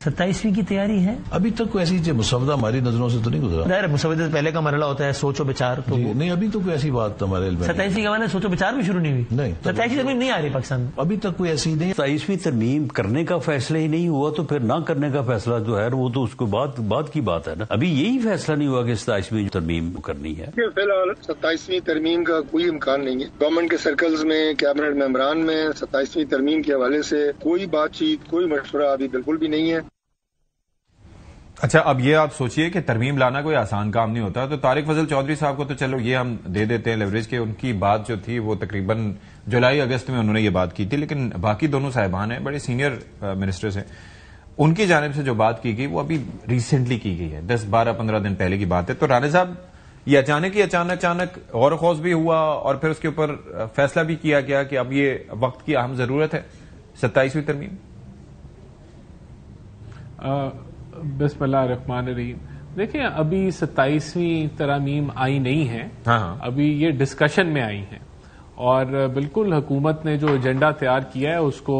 27ویں کی تیاری ہے؟ ابھی تک کوئی ایسی مسودہ ہماری نظروں سے تو نہیں گزرا. ظاہر مسودے سے پہلے کا مرحلہ ہوتا ہے سوچ و بچار. تو نہیں, ابھی تو کوئی ایسی بات ہمارے علم میں 27ویں کے بعد سوچ و بچار بھی شروع نہیں ہوئی. نہیں, 27ویں ترمیم نہیں آ رہی پاکستان میں ابھی تک کوئی ایسی نہیں. 27ویں ترمیم کرنے کا فیصلہ ہی نہیں ہوا تو پھر نہ کرنے کا فیصلہ جو ہے وہ تو اس کو بعد کی بات ہے نا. ابھی یہی فیصلہ نہیں ہوا کہ 27ویں ترمیم کرنی ہے. فی الحال 27ویں ترمیم کا کوئی امکان نہیں ہے. گورنمنٹ کے سرکلز میں, کیبنٹ ممبران میں 27ویں ترمیم کے حوالے سے کوئی بات چیت, کوئی مشورہ ابھی بالکل بھی نہیں ہے. اچھا, اب یہ آپ سوچئے کہ ترمیم لانا کوئی آسان کام نہیں ہوتا. تو طارق فضل چودھری صاحب کو تو چلو یہ ہم دے دیتے ہیں لیوریج کہ ان کی بات جو تھی وہ تقریباً جولائی اگست میں انہوں نے یہ بات کی تھی, لیکن باقی دونوں صاحبان ہیں, بڑے سینئر منسٹرز ہیں, ان کی جانب سے جو بات کی گئی وہ ابھی ریسنٹلی کی گئی ہے, 10-12-15 دن پہلے کی بات ہے. تو رانا صاحب یہ اچانک غور و خوض بھی ہوا اور پھر اس کے اوپر فیصلہ بھی کیا گیا کہ اب یہ وقت کی اہم ضرورت ہے 27ویں ترمیم. بسم اللہ الرحمن الرحیم. دیکھیں ابھی 27ویں ترامیم آئی نہیں ہے, ابھی یہ ڈسکشن میں آئی ہیں, اور بالکل حکومت نے جو ایجنڈا تیار کیا ہے اس کو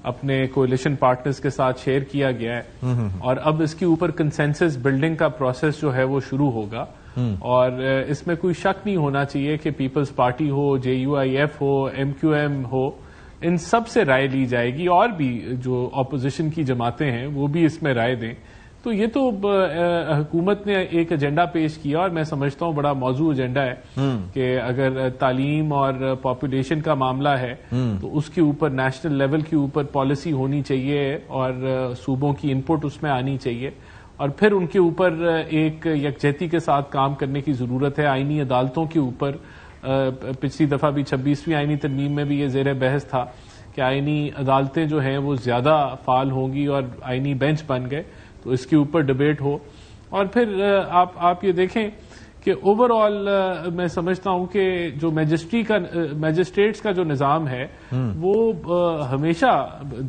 اپنے کولیشن پارٹنرز کے ساتھ شیئر کیا گیا ہے, اور اب اس کے اوپر کنسنسس بلڈنگ کا پروسیس جو ہے وہ شروع ہوگا. اور اس میں کوئی شک نہیں ہونا چاہیے کہ پیپلز پارٹی ہو, JUIF ہو, MQM ہو, ان سب سے رائے لی جائے گی, اور بھی جو اپوزیشن کی جماعتیں ہیں وہ بھی اس میں رائے دیں. تو یہ تو حکومت نے ایک ایجنڈا پیش کیا, اور میں سمجھتا ہوں بڑا موضوع ایجنڈا ہے کہ اگر تعلیم اور پاپولیشن کا معاملہ ہے تو اس کے اوپر نیشنل لیول کے اوپر پالیسی ہونی چاہیے, اور صوبوں کی انپٹ اس میں آنی چاہیے, اور پھر ان کے اوپر ایک یکجہتی کے ساتھ کام کرنے کی ضرورت ہے. آئینی عدالتوں کے اوپر پچھلی دفعہ بھی 26ویں آئینی ترمیم میں بھی یہ زیر بحث تھا کہ آئینی عدالتیں جو ہیں وہ زیادہ فعال ہوں گی, اور آئینی بینچ بن گئے تو اس کے اوپر ڈبیٹ ہو. اور پھر آپ یہ دیکھیں کہ اوور آل میں سمجھتا ہوں کہ جو میجسٹریٹس کا جو نظام ہے وہ ہمیشہ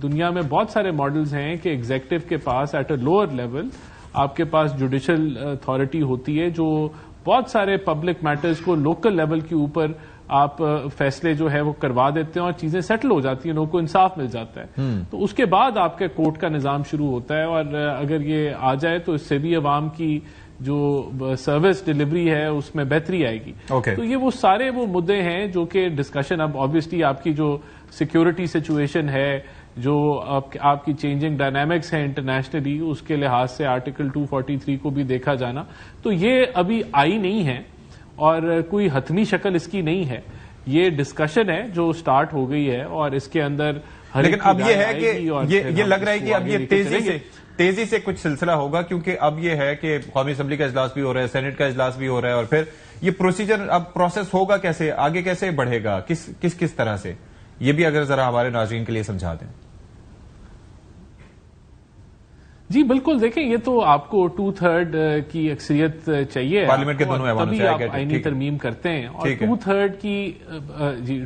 دنیا میں بہت سارے ماڈلز ہیں کہ ایگزیکٹو کے پاس ایٹ اے لوور لیول آپ کے پاس جوڈیشل اتھارٹی ہوتی ہے جو بہت سارے پبلک میٹرز کو لوکل لیول کے اوپر آپ فیصلے جو ہے وہ کروا دیتے ہیں اور چیزیں سیٹل ہو جاتی ہیں, لوگوں کو انصاف مل جاتا ہے. تو اس کے بعد آپ کے کورٹ کا نظام شروع ہوتا ہے, اور اگر یہ آ جائے تو اس سے بھی عوام کی جو سروس ڈیلیوری ہے اس میں بہتری آئے گی. تو یہ وہ سارے وہ مدعے ہیں جو کہ ڈسکشن, اب آبویسلی آپ کی جو سیکیورٹی سچویشن ہے, جو آپ کی چینجنگ ڈائنامکس ہیں انٹرنیشنلی, اس کے لحاظ سے آرٹیکل 243 کو بھی دیکھا جانا. تو یہ ابھی آئی نہیں ہے اور کوئی حتمی شکل اس کی نہیں ہے, یہ ڈسکشن ہے جو سٹارٹ ہو گئی ہے, اور اس کے اندر لیکن اب یہ ہے کہ یہ لگ رہا ہے کہ اب یہ تیزی سے کچھ سلسلہ ہوگا, کیونکہ اب یہ ہے کہ قومی اسمبلی کا اجلاس بھی ہو رہا ہے, سینٹ کا اجلاس بھی ہو رہا ہے, اور پھر یہ پروسیجر اب پروسیس ہوگا کیسے, آگے کیسے بڑھے گا, کس طرح سے, یہ بھی اگر ذرا ہمارے ناظرین کے لیے سمجھا دیں. جی بالکل, دیکھیں یہ تو آپ کو 2/3 کی اکثریت چاہیے پارلیمنٹ کے دونوں ایوانوں سے, تبھی آپ آئینی ترمیم کرتے ہیں, اور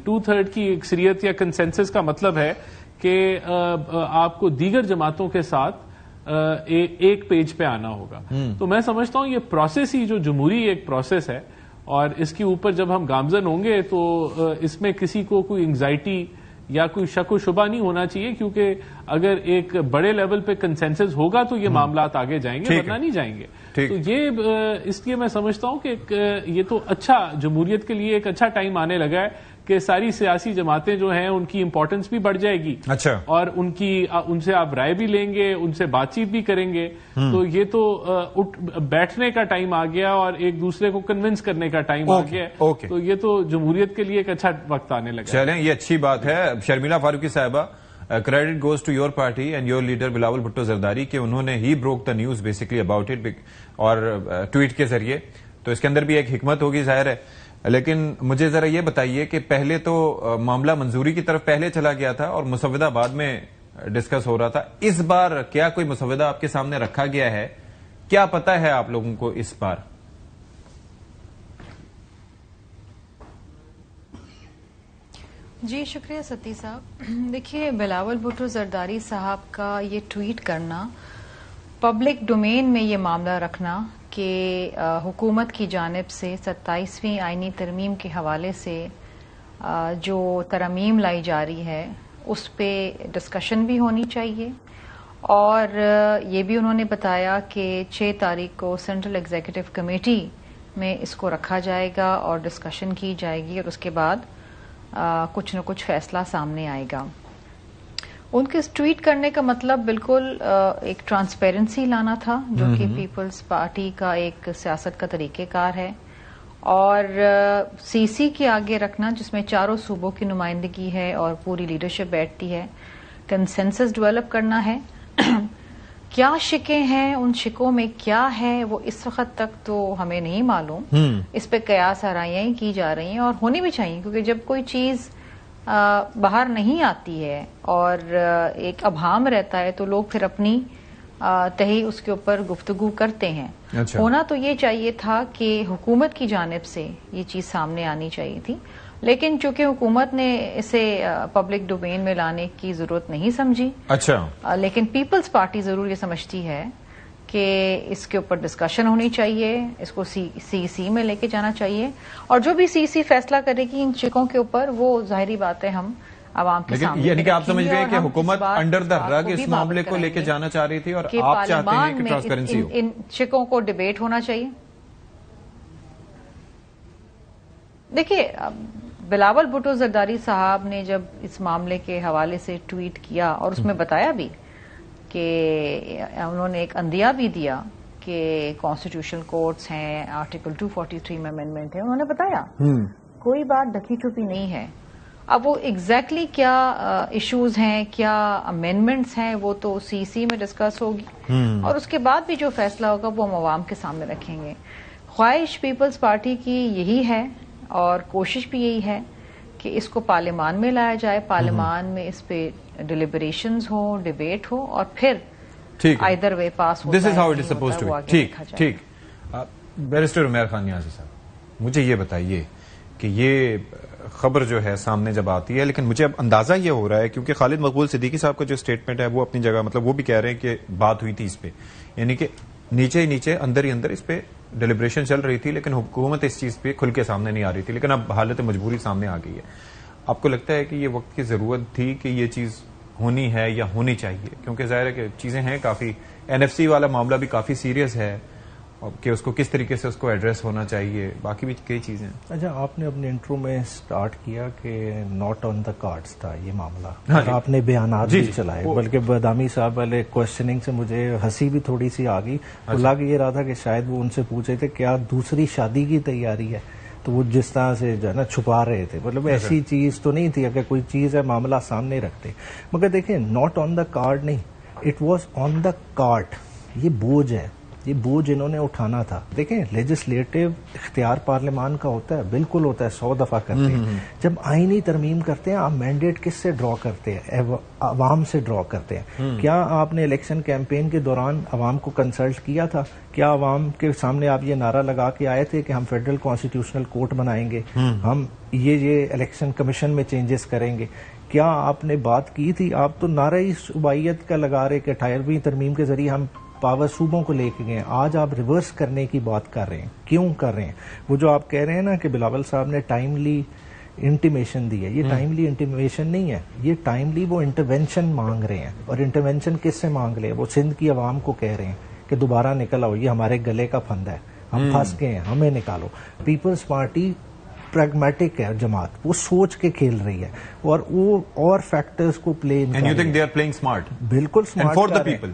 2/3 کی اکثریت یا کنسنسس کا مطلب ہے کہ آپ کو دیگر جماعتوں کے ساتھ ایک پیج پہ آنا ہوگا. تو میں سمجھتا ہوں یہ پروسیس ہی جو جمہوری ایک پروسیس ہے, اور اس کے اوپر جب ہم گامزن ہوں گے تو اس میں کسی کو کوئی انگزائٹی یا کوئی شک و شبہ نہیں ہونا چاہیے, کیونکہ اگر ایک بڑے لیول پہ کنسنسس ہوگا تو یہ معاملات آگے جائیں گے, ورنہ نہیں جائیں گے. تو یہ اس لیے میں سمجھتا ہوں کہ یہ تو اچھا, جمہوریت کے لیے ایک اچھا ٹائم آنے لگا ہے کہ ساری سیاسی جماعتیں جو ہیں ان کی امپورٹنس بھی بڑھ جائے گی, اور ان سے آپ رائے بھی لیں گے, ان سے بات چیت بھی کریں گے. تو یہ تو بیٹھنے کا ٹائم آ گیا اور ایک دوسرے کو کنونس کرنے کا ٹائم آ گیا. تو یہ تو جمہوریت کے لیے ایک اچھا وقت آنے لگا. چلیں, یہ اچھی بات ہے. شرمیلا فاروقی صاحبہ, credit goes to your party and your leader Bilawal Bhutto Zardari کہ انہوں نے ہی broke the news basically about it, اور ٹویٹ کے ذریعے. تو اس کے اندر بھی ایک حکمت ہوگی ظاہر ہے, لیکن مجھے ذرا یہ بتائیے کہ پہلے تو معاملہ منظوری کی طرف پہلے چلا گیا تھا اور مسودہ بعد میں ڈسکس ہو رہا تھا. اس بار کیا کوئی مسودہ آپ کے سامنے رکھا گیا ہے, کیا پتا ہے آپ لوگوں کو اس بار؟ جی شکریہ ستی صاحب. دیکھیے بلاول بھٹو زرداری صاحب کا یہ ٹویٹ کرنا, پبلک ڈومین میں یہ معاملہ رکھنا کہ حکومت کی جانب سے 27ویں آئینی ترمیم کے حوالے سے جو ترمیم لائی جا رہی ہے اس پہ ڈسکشن بھی ہونی چاہیے, اور یہ بھی انہوں نے بتایا کہ 6 تاریخ کو سینٹرل ایگزیکٹو کمیٹی میں اس کو رکھا جائے گا اور ڈسکشن کی جائے گی اور اس کے بعد کچھ نہ کچھ فیصلہ سامنے آئے گا. ان کے ٹویٹ کرنے کا مطلب بالکل ایک ٹرانسپیرنسی لانا تھا جو کہ پیپلز پارٹی کا ایک سیاست کا طریقہ کار ہے, اور سی سی کے آگے رکھنا جس میں 4 صوبوں کی نمائندگی ہے اور پوری لیڈرشپ بیٹھتی ہے, کنسنسس ڈیولپ کرنا ہے. کیا شکیں ہیں, ان شکوں میں کیا ہے وہ اس وقت تک تو ہمیں نہیں معلوم. اس پہ قیاس آرائیاں کی جا رہی ہیں اور ہونی بھی چاہیے, کیونکہ جب کوئی چیز باہر نہیں آتی ہے اور ایک ابہام رہتا ہے تو لوگ پھر اپنی تہی اس کے اوپر گفتگو کرتے ہیں. ہونا تو یہ چاہیے تھا کہ حکومت کی جانب سے یہ چیز سامنے آنی چاہیے تھی, لیکن چونکہ حکومت نے اسے پبلک ڈومین میں لانے کی ضرورت نہیں سمجھی. لیکن پیپلز پارٹی ضرور یہ سمجھتی ہے کہ اس کے اوپر ڈسکشن ہونی چاہیے, اس کو سی سی میں لے کے جانا چاہیے, اور جو بھی سی سی فیصلہ کرے گی ان چیکوں کے اوپر وہ ظاہری بات ہے ہم عوام کے سامنے. یعنی کہ آپ سمجھ رہے ہیں کہ حکومت انڈر دا رگ اس معاملے کو لے کے جانا چاہ رہی تھی اور آپ چاہتے ہیں کہ ٹرانسپیرنسی ہو. ان چیکوں کو ڈیبیٹ ہونا چاہیے. دیکھیے, بلاول بھٹو زرداری صاحب نے جب اس معاملے کے حوالے سے ٹویٹ کیا اور اس میں بتایا بھی کہ انہوں نے ایک عندیہ بھی دیا کہ کانسٹیٹیوشنل کورٹس ہیں, آرٹیکل 243 میں امینڈمنٹ ہے, انہوں نے بتایا کوئی بات ڈھکی چھپی نہیں ہے. اب وہ ایگزیکٹلی کیا ایشوز ہیں, کیا امینڈمنٹس ہیں, وہ تو سی سی میں ڈسکس ہوگی اور اس کے بعد بھی جو فیصلہ ہوگا وہ ہم عوام کے سامنے رکھیں گے. خواہش پیپلز پارٹی کی یہی ہے اور کوشش بھی یہی ہے کہ اس کو پارلیمان میں لایا جائے, پارلیمان میں اس پہ ڈیلیبریشنز ہو, ڈیبیٹ ہو اور پھر آئیدر وے پاس ہوتا ہے. This is how it is supposed to be. ٹھیک. بیرسٹر عمیر خان نیازی صاحب, مجھے یہ بتائیے کہ یہ خبر جو ہے سامنے جب آتی ہے, لیکن مجھے اب اندازہ یہ ہو رہا ہے کیونکہ خالد مقبول صدیقی صاحب کا جو اسٹیٹمنٹ ہے وہ اپنی جگہ, مطلب وہ بھی کہہ رہے ہیں کہ بات ہوئی تھی اس پہ, یعنی کہ نیچے ہی نیچے اندر ہی اندر اس پہ ڈیلیبریشن چل رہی تھی, لیکن حکومت اس چیز پہ کھل کے سامنے نہیں آ رہی تھی, لیکن اب حالت مجبوری سامنے آ گئی ہے. آپ کو لگتا ہے کہ یہ وقت کی ضرورت تھی کہ یہ چیز ہونی ہے یا ہونی چاہیے, کیونکہ ظاہر ہے کہ چیزیں ہیں کافی, این ایف سی والا معاملہ بھی کافی سیریس ہے کہ اس کو کس طریقے سے اس کو ایڈریس ہونا چاہیے, باقی بھی کئی چیزیں. اچھا, آپ نے اپنے انٹرو میں سٹارٹ کیا کہ ناٹ آن دا کارڈز تھا یہ معاملہ, آپ نے بیانات بھی چلائے, بلکہ بادامی صاحب والے کوشچننگ سے مجھے ہنسی بھی تھوڑی سی آ گئی. لگ یہ رہا تھا کہ شاید وہ ان سے پوچھے تھے کیا دوسری شادی کی تیاری ہے, تو وہ جس طرح سے جو ہے نا چھپا رہے تھے, مطلب ایسی چیز تو نہیں تھی, اگر کوئی چیز ہے معاملہ سامنے رکھتے. مگر دیکھیں, ناٹ آن دا کارڈ نہیں, it was on the cart. یہ بوجھ ہے, یہ بوجھ انہوں نے اٹھانا تھا. دیکھیں, لیجسلیٹو اختیار پارلیمان کا ہوتا ہے, بالکل ہوتا ہے, 100 دفعہ کرتے ہیں. جب آئینی ترمیم کرتے ہیں آپ مینڈیٹ کس سے ڈرا کرتے ہیں؟ عوام سے ڈرا کرتے ہیں. کیا آپ نے الیکشن کیمپین کے دوران عوام کو کنسلٹ کیا تھا؟ کیا عوام کے سامنے آپ یہ نعرہ لگا کے آئے تھے کہ ہم فیڈرل کانسٹیٹیوشنل کورٹ بنائیں گے, ہم یہ الیکشن کمیشن میں چینجز کریں گے؟ کیا آپ نے بات کی تھی؟ آپ تو نعرہ ہی صوبائیت کا لگا رہے کہ 28ویں ترمیم کے ذریعے ہم پاور صوبوں کو لے کے گئے. آج آپ ریورس کرنے کی بات کر رہے ہیں, کیوں کر رہے ہیں؟ وہ جو آپ کہہ رہے ہیں نا کہ بلاول صاحب نے ٹائملی انٹیمیشن دی ہے, یہ ٹائملی انٹیمیشن نہیں ہے, یہ ٹائملی وہ انٹرونشن مانگ رہے ہیں. اور انٹرونشن کس سے مانگ رہے ہیں؟ وہ سندھ کی عوام کو کہہ رہے ہیں کہ دوبارہ نکل آؤ, یہ ہمارے گلے کا پھندا ہے, ہم پھنس گئے ہیں, ہمیں نکالو. پیپلز پارٹی پریگمیٹک ہے جماعت, وہ سوچ کے کھیل رہی ہے اور وہ اور فیکٹرز کو پلے. بالکل اسمارٹ,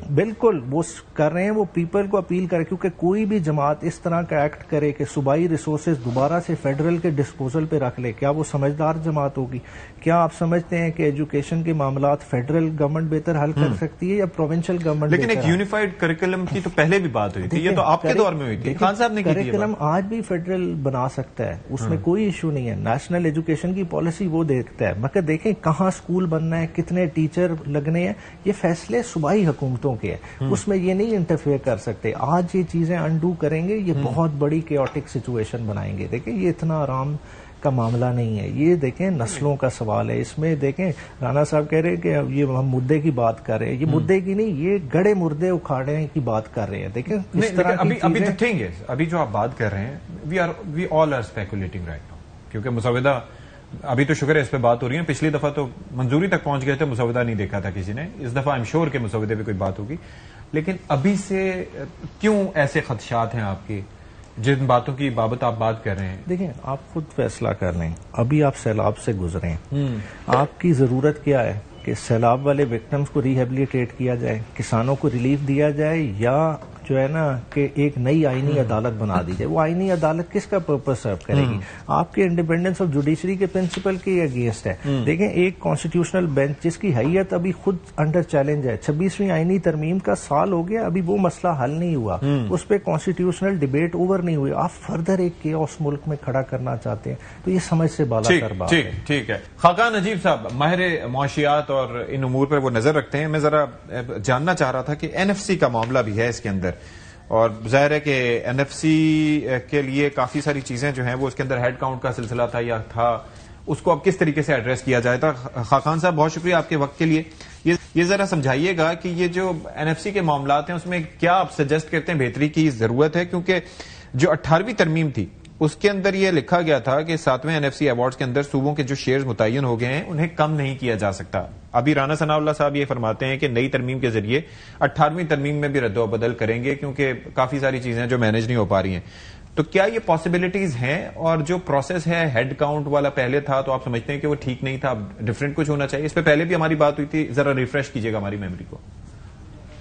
بالکل وہ کر رہے ہیں, وہ پیپل کو اپیل کرے, کیونکہ کوئی بھی جماعت اس طرح کا ایکٹ کرے کہ صوبائی ریسورسز دوبارہ سے فیڈرل کے ڈسپوزل پہ رکھ لے, کیا وہ سمجھدار جماعت ہوگی؟ کیا آپ سمجھتے ہیں کہ ایجوکیشن کے معاملات فیڈرل گورنمنٹ بہتر حل کر سکتی ہے یا پروونشل گورنمنٹ؟ لیکن ایک یونیفائڈ کریکولم کی تو پہلے بھی بات ہوئی تھی, یہ تو آپ کے دور میں ہوئی تھی, خان صاحب نے کی تھی. کریکولم آج بھی فیڈرل بنا سکتا ہے, اس میں کوئی ایشو نہیں ہے. نیشنل ایجوکیشن کی پالیسی وہ دیکھتا ہے, مگر دیکھیں کہاں اسکول بننا ہے, کتنے ٹیچر لگنے ہیں, یہ فیصلے صوبائی حکومتوں کے ہیں, اس میں یہ نہیں انٹرفیئر کر سکتے. آج یہ چیزیں انڈو کریں گے, یہ بہت بڑی کیوٹک سچویشن بنائیں گے. دیکھیں, یہ اتنا آرام کا معاملہ نہیں ہے, یہ دیکھیں نسلوں کا سوال ہے. اس میں دیکھیں رانا صاحب کہہ رہے ہیں کہ یہ ہم مدعے کی بات کر رہے ہیں, یہ مدعے کی نہیں, یہ گڑے مردے اکھاڑنے کی بات کر رہے ہیں. دیکھیں اس طرح ابھی جو آپ بات کر رہے ہیں, وی آل آر اسپیکولیٹنگ رائٹ ناؤ, کیونکہ مسودہ ابھی تو شکر ہے اس پہ بات ہو رہی ہے. پچھلی دفعہ تو منظوری تک پہنچ گئے تھے, مسودہ نہیں دیکھا تھا کسی نے. اس دفعہ I'm sure کہ مسودے پہ کوئی بات ہوگی. لیکن ابھی سے کیوں ایسے خدشات ہیں آپ کے جن باتوں کی بابت آپ بات کر رہے ہیں؟ دیکھیں, آپ خود فیصلہ کر لیں. ابھی آپ سیلاب سے گزرے ہیں, آپ کی ضرورت کیا ہے کہ سیلاب والے وکٹمز کو ریہیبلیٹیٹ کیا جائے, کسانوں کو ریلیف دیا جائے, یا جو ہے نا کہ ایک نئی آئینی عدالت بنا دی جائے؟ وہ آئینی عدالت کس کا پرپز سرو کرے گی؟ آپ کے انڈیپینڈنس آف جوڈیشری کے پرنسپل کے اگینسٹ ہے. دیکھیں, ایک کانسٹیٹیوشنل بینچ جس کی حیت ابھی خود انڈر چیلنج ہے, 26ویں آئینی ترمیم کا سال ہو گیا, ابھی وہ مسئلہ حل نہیں ہوا, اس پہ کانسٹیٹیوشنل ڈیبیٹ اوور نہیں ہوئی. آپ فردر ایک کیوس ملک میں کھڑا کرنا چاہتے ہیں, تو یہ سمجھ سے بالا تر بات ہے. ٹھیک ہے. خاقان نجیب صاحب ماہر معاشیات اور ان امور پر وہ نظر رکھتے ہیں. میں ذرا جاننا چاہ رہا تھا کہ NFC کا معاملہ بھی ہے اس کے اندر, اور ظاہر ہے کہ NFC کے لیے کافی ساری چیزیں جو ہیں وہ اس کے اندر ہیڈ کاؤنٹ کا سلسلہ تھا یا تھا, اس کو اب کس طریقے سے ایڈریس کیا جائے گا؟ خاقان صاحب بہت شکریہ آپ کے وقت کے لیے. یہ ذرا سمجھائیے گا کہ یہ جو NFC کے معاملات ہیں اس میں کیا آپ سجیسٹ کرتے ہیں بہتری کی ضرورت ہے؟ کیونکہ جو 18ویں ترمیم تھی اس کے اندر یہ لکھا گیا تھا کہ 7ویں NFC ایوارڈز کے اندر صوبوں کے جو شیئرز متعین ہو گئے ہیں انہیں کم نہیں کیا جا سکتا. ابھی رانا ثناء اللہ صاحب یہ فرماتے ہیں کہ نئی ترمیم کے ذریعے 18ویں ترمیم میں بھی رد و بدل کریں گے کیونکہ کافی ساری چیزیں جو مینیج نہیں ہو پا رہی ہیں. تو کیا یہ پاسبلٹیز ہیں؟ اور جو پروسیس ہے ہیڈ کاؤنٹ والا پہلے تھا تو آپ سمجھتے ہیں کہ وہ ٹھیک نہیں تھا, ڈفرینٹ کچھ ہونا چاہیے؟ اس پہ پہلے بھی ہماری بات ہوئی تھی, ذرا ریفریش کیجیے گا ہماری میموری کو.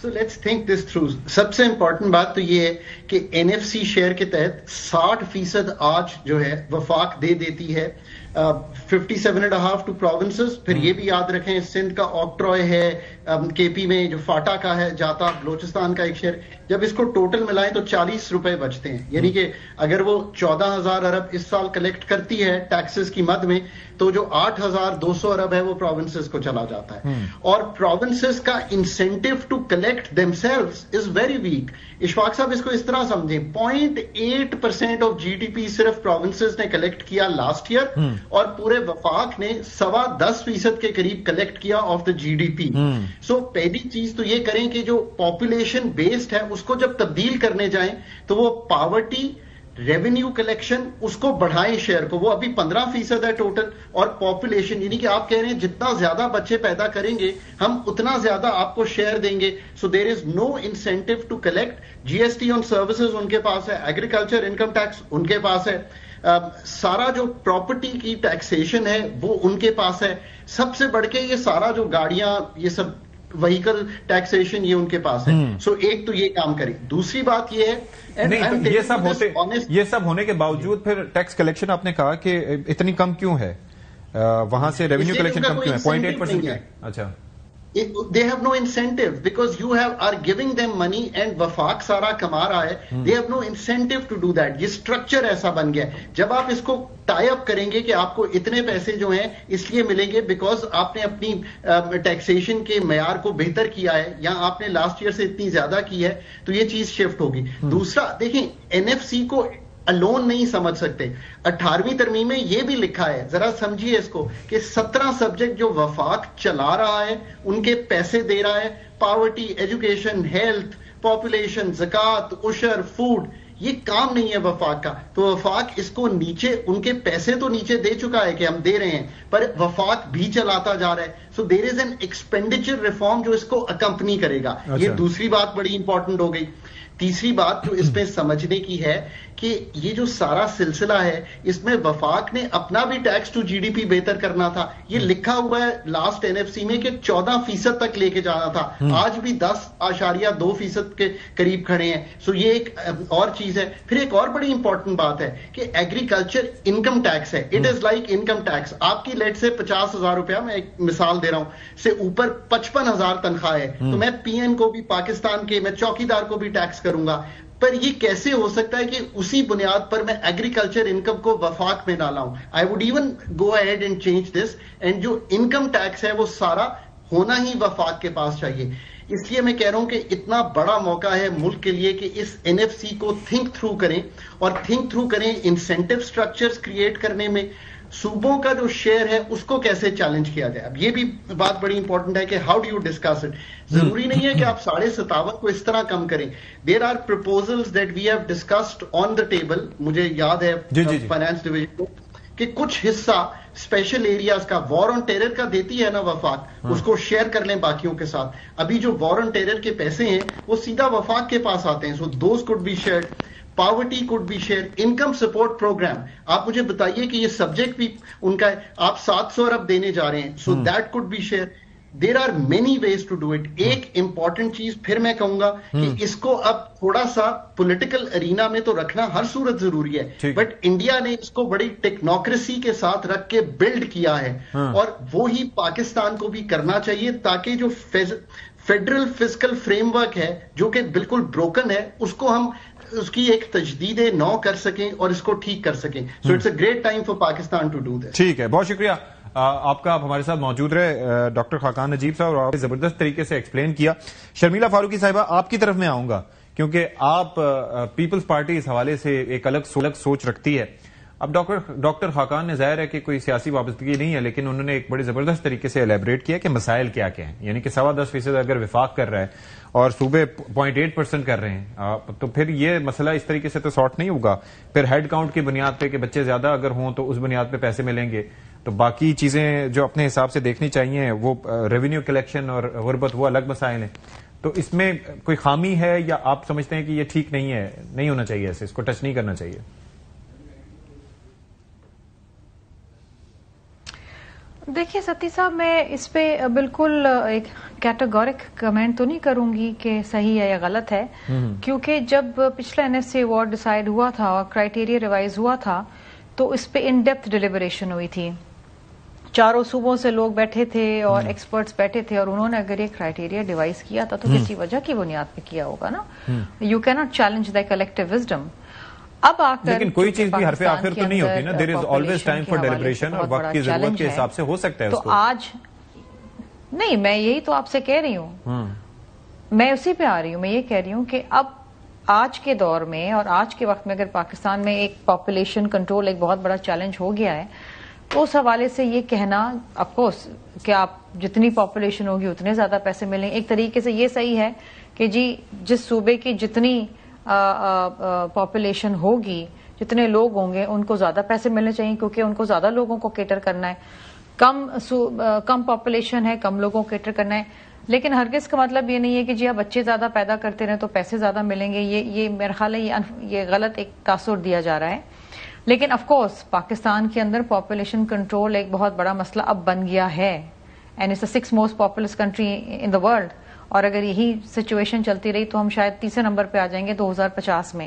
So let's think this through. سب سے امپورٹنٹ بات تو یہ ہے کہ NFC شیئر کے تحت 60% آج جو ہے وفاق دے دیتی ہے 57.5 ٹو پروونسز. پھر یہ بھی یاد رکھیں سندھ کا آکٹروئے ہے, KP میں جو فاٹا کا ہے جاتا, بلوچستان کا ایک شیئر, جب اس کو ٹوٹل ملائیں تو 40 روپے بچتے ہیں. یعنی کہ اگر وہ 14,000 ارب اس سال کلیکٹ کرتی ہے ٹیکسز کی مد میں, تو جو 8,200 ارب ہے وہ پروونسز کو چلا جاتا ہے. اور پروونسز کا incentive to collect them sales is very weak. Ashfaq صاحب اس کو اس طرح سمجھیں, 0.8% آف GDP صرف پروونسز نے کلیکٹ کیا لاسٹ ایئر, اور پورے وفاق نے 10.25% کے قریب کلیکٹ کیا آف دا GDP. سو پہلی چیز تو یہ کریں کہ جو پاپولیشن بیسڈ ہے اس کو جب تبدیل کرنے جائیں تو وہ پاورٹی ریونیو کلیکشن اس کو بڑھائیں شیئر کو. وہ ابھی 15% ہے ٹوٹل, اور پاپولیشن یعنی کہ آپ کہہ رہے ہیں جتنا زیادہ بچے پیدا کریں گے ہم اتنا زیادہ آپ کو شیئر دیں گے. So there is no incentive to collect. GST on services ان کے پاس ہے, ایگریکلچر انکم ٹیکس ان کے پاس ہے, سارا جو پراپرٹی کی ٹیکسیشن ہے وہ ان کے پاس ہے, سب سے بڑھ کے یہ سارا جو گاڑیاں یہ سب وہیکل ٹیکسیشن یہ ان کے پاس ہے. سو ایک تو یہ کام کریں. دوسری بات یہ ہے نہیں, یہ سب ہونے کے باوجود پھر ٹیکس کلیکشن آپ نے کہا کہ اتنی کم کیوں ہے, وہاں سے ریونیو کلیکشن کم کیوں ہے؟ 0.8%. اچھا, they have no incentive because you are giving them money and وفاق سارا کما رہا ہے. they have no incentive to do that. یہ سٹرکچر ایسا بن گیا ہے. جب آپ اس کو ٹائی اپ کریں گے کہ آپ کو اتنے پیسے جو ہیں اس لیے ملیں گے بیکاز آپ نے اپنی ٹیکسیشن کے معیار کو بہتر کیا ہے یا آپ نے لاسٹ ایئر سے اتنی زیادہ کی ہے, تو یہ چیز شفٹ ہوگی. دوسرا دیکھیں, NFC کو الون نہیں سمجھ سکتے. 18ویں ترمیم میں یہ بھی لکھا ہے, ذرا سمجھیے اس کو, کہ 17 سبجیکٹ جو وفاق چلا رہا ہے ان کے پیسے دے رہا ہے, پاورٹی, ایجوکیشن, ہیلتھ, پاپولیشن, زکوٰۃ, عشر, فوڈ, یہ کام نہیں ہے وفاق کا. تو وفاق اس کو نیچے, ان کے پیسے تو نیچے دے چکا ہے کہ ہم دے رہے ہیں, پر وفاق بھی چلاتا جا رہا ہے. سو there is an expenditure reform جو اس کو اکمپنی کرے گا. یہ دوسری بات بڑی امپورٹنٹ ہو گئی. تیسری بات جو اس میں سمجھنے کی ہے کہ یہ جو سارا سلسلہ ہے اس میں وفاق نے اپنا بھی ٹیکس ٹو GDP بہتر کرنا تھا. یہ لکھا ہوا ہے لاسٹ NFC میں کہ 14% تک لے کے جانا تھا, آج بھی 10.2% کے قریب کھڑے ہیں. سو یہ ایک اور چیز ہے. پھر ایک اور بڑی امپورٹنٹ بات ہے کہ ایگریکلچر انکم ٹیکس ہے. It is like income tax. آپ کی لیٹ سے 50,000 روپیہ, میں ایک مثال دے رہا ہوں, سے اوپر 55,000 تنخواہ ہے, تو میں PN کو بھی, پاکستان کے میں چوکیدار کو بھی ٹیکس کروں گا. پر یہ کیسے ہو سکتا ہے کہ اسی بنیاد پر میں ایگریکلچر انکم کو وفاق میں ڈالا ہوں؟ I would even go ahead and change this, and جو انکم ٹیکس ہے وہ سارا ہونا ہی وفاق کے پاس چاہیے. اس لیے میں کہہ رہا ہوں کہ اتنا بڑا موقع ہے ملک کے لیے کہ اس NFC کو تھنک تھرو کریں, اور تھنک تھرو کریں انسینٹیو سٹرکچرز کریٹ کرنے میں. صوبوں کا جو شیئر ہے اس کو کیسے چیلنج کیا جائے. اب یہ بھی بات بڑی امپورٹنٹ ہے کہ how do you discuss it. ضروری نہیں ہے کہ آپ 57.5 کو اس طرح کم کریں. There are proposals that we have discussed on the table. مجھے یاد ہے فائنانس ڈویژن کو کہ کچھ حصہ اسپیشل ایریاز کا وار آن ٹیرر کا دیتی ہے نا وفاق، اس کو شیئر کر لیں باقیوں کے ساتھ. ابھی جو وار آن ٹیرر کے پیسے ہیں وہ سیدھا وفاق کے پاس آتے ہیں. So those could be shared. Poverty could be share. Income support program آپ مجھے بتائیے کہ یہ سبجیکٹ بھی ان کا ہے، آپ 700 ارب دینے جا رہے ہیں، so that could be share. There are many ways to do it. ایک امپورٹنٹ چیز پھر میں کہوں گا کہ اس کو اب تھوڑا سا پولیٹیکل ارینا میں تو رکھنا ہر صورت ضروری ہے، بٹ انڈیا نے اس کو بڑی ٹیکنوکریسی کے ساتھ رکھ کے بلڈ کیا ہے، اور وہی پاکستان کو بھی کرنا چاہیے تاکہ جو فیڈرل فسکل فریم ورک ہے جو کہ بالکل بروکن ہے، اس کو ہم اس کی ایک تجدید نو کر سکیں اور اس کو ٹھیک کر سکیں. So it's a great time for Pakistan to do that. ٹھیک ہے، بہت شکریہ آپ کا، آپ ہمارے ساتھ موجود رہے ڈاکٹر خاقان نجیب صاحب، اور آپ نے زبردست طریقے سے ایکسپلین کیا. شرمیلا فاروقی صاحبہ، آپ کی طرف میں آؤں گا کیونکہ آپ پیپلز پارٹی اس حوالے سے ایک الگ سوچ رکھتی ہے. اب ڈاکٹر خاقان نے ظاہر ہے کہ کوئی سیاسی وابستگی نہیں ہے، لیکن انہوں نے ایک بڑی زبردست طریقے سے الیبریٹ کیا کہ مسائل کیا کیا ہیں. یعنی کہ 10.25% اگر وفاق کر رہا ہے اور صوبے 0.8% کر رہے ہیں، تو پھر یہ مسئلہ اس طریقے سے تو سارٹ نہیں ہوگا. پھر ہیڈ کاؤنٹ کی بنیاد پہ کہ بچے زیادہ اگر ہوں تو اس بنیاد پہ پیسے ملیں گے، تو باقی چیزیں جو اپنے حساب سے دیکھنی چاہیے وہ ریونیو کلیکشن اور غربت وہ الگ مسائل ہیں. تو اس میں کوئی خامی ہے یا آپ سمجھتے ہیں کہ یہ ٹھیک نہیں ہے، نہیں ہونا چاہیے، ایسے اس کو ٹچ نہیں کرنا چاہیے؟ دیکھیے ستی صاحب، میں اس پہ بالکل ایک کیٹیگورک کمنٹ تو نہیں کروں گی کہ صحیح ہے یا غلط ہے، کیونکہ جب پچھلا NFC ایوارڈ ڈیسائیڈ ہوا تھا اور کرائیٹیریا ریوائز ہوا تھا تو اس پہ ان ڈیپتھ ڈیلیبریشن ہوئی تھی. چاروں صوبوں سے لوگ بیٹھے تھے اور ایکسپرٹس بیٹھے تھے، اور انہوں نے اگر یہ کرائیٹیریا ڈیوائز کیا تھا تو کسی وجہ کی بنیاد پہ کیا ہوگا نا. یو کی not challenge the collective wisdom. اب آ کر لیکن کوئی چیز بھی حرف آخر تو نہیں ہوتی نا، there is always time for deliberation, اور وقت کی ضرورت کے حساب سے ہو سکتا ہے. تو آج نہیں، میں یہی تو آپ سے کہہ رہی ہوں، میں اسی پہ آ رہی ہوں. میں یہ کہہ رہی ہوں کہ اب آج کے دور میں اور آج کے وقت میں اگر پاکستان میں ایک پاپولیشن کنٹرول ایک بہت بڑا چیلنج ہو گیا ہے، تو اس حوالے سے یہ کہنا آف کورس کہ آپ جتنی پاپولیشن ہوگی اتنے زیادہ پیسے ملیں، ایک طریقے سے یہ صحیح ہے کہ جی جس صوبے کی جتنی پاپولیشن ہوگی، جتنے لوگ ہوں گے ان کو زیادہ پیسے ملنے چاہیے، کیونکہ ان کو زیادہ لوگوں کو کیٹر کرنا ہے. کم پاپولیشن ہے، کم لوگوں کو کیٹر کرنا ہے. لیکن ہرگز کا مطلب یہ نہیں ہے کہ جی آپ بچے زیادہ پیدا کرتے رہیں تو پیسے زیادہ ملیں گے. یہ میرا خیال ہے یہ غلط ایک تاثر دیا جا رہا ہے. لیکن آف کورس پاکستان کے اندر پاپولیشن کنٹرول ایک بہت بڑا مسئلہ اب بن گیا ہے، and it's the 6th most populous country in the world. اور اگر یہی سچویشن چلتی رہی تو ہم شاید 3رے نمبر پہ آ جائیں گے 2050 میں.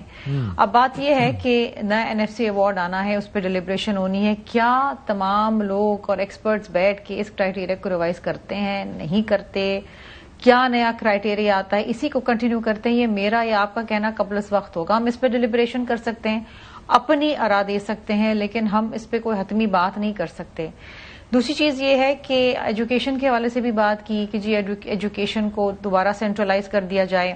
اب بات یہ ہے کہ نیا NFC ایوارڈ آنا ہے، اس پہ ڈیلیبریشن ہونی ہے. کیا تمام لوگ اور ایکسپرٹس بیٹھ کے اس کرائیٹیریا کو ریوائز کرتے ہیں، نہیں کرتے؟ کیا نیا کرائیٹیریا آتا ہے اسی کو کنٹینیو کرتے ہیں؟ یہ میرا یا آپ کا کہنا قبل اس وقت ہوگا. ہم اس پہ ڈیلیبریشن کر سکتے ہیں، اپنی آراء دے سکتے ہیں، لیکن ہم اس پہ کوئی حتمی بات نہیں کر سکتے. دوسری چیز یہ ہے کہ ایجوکیشن کے حوالے سے بھی بات کی کہ جی ایجوکیشن کو دوبارہ سینٹرلائز کر دیا جائے،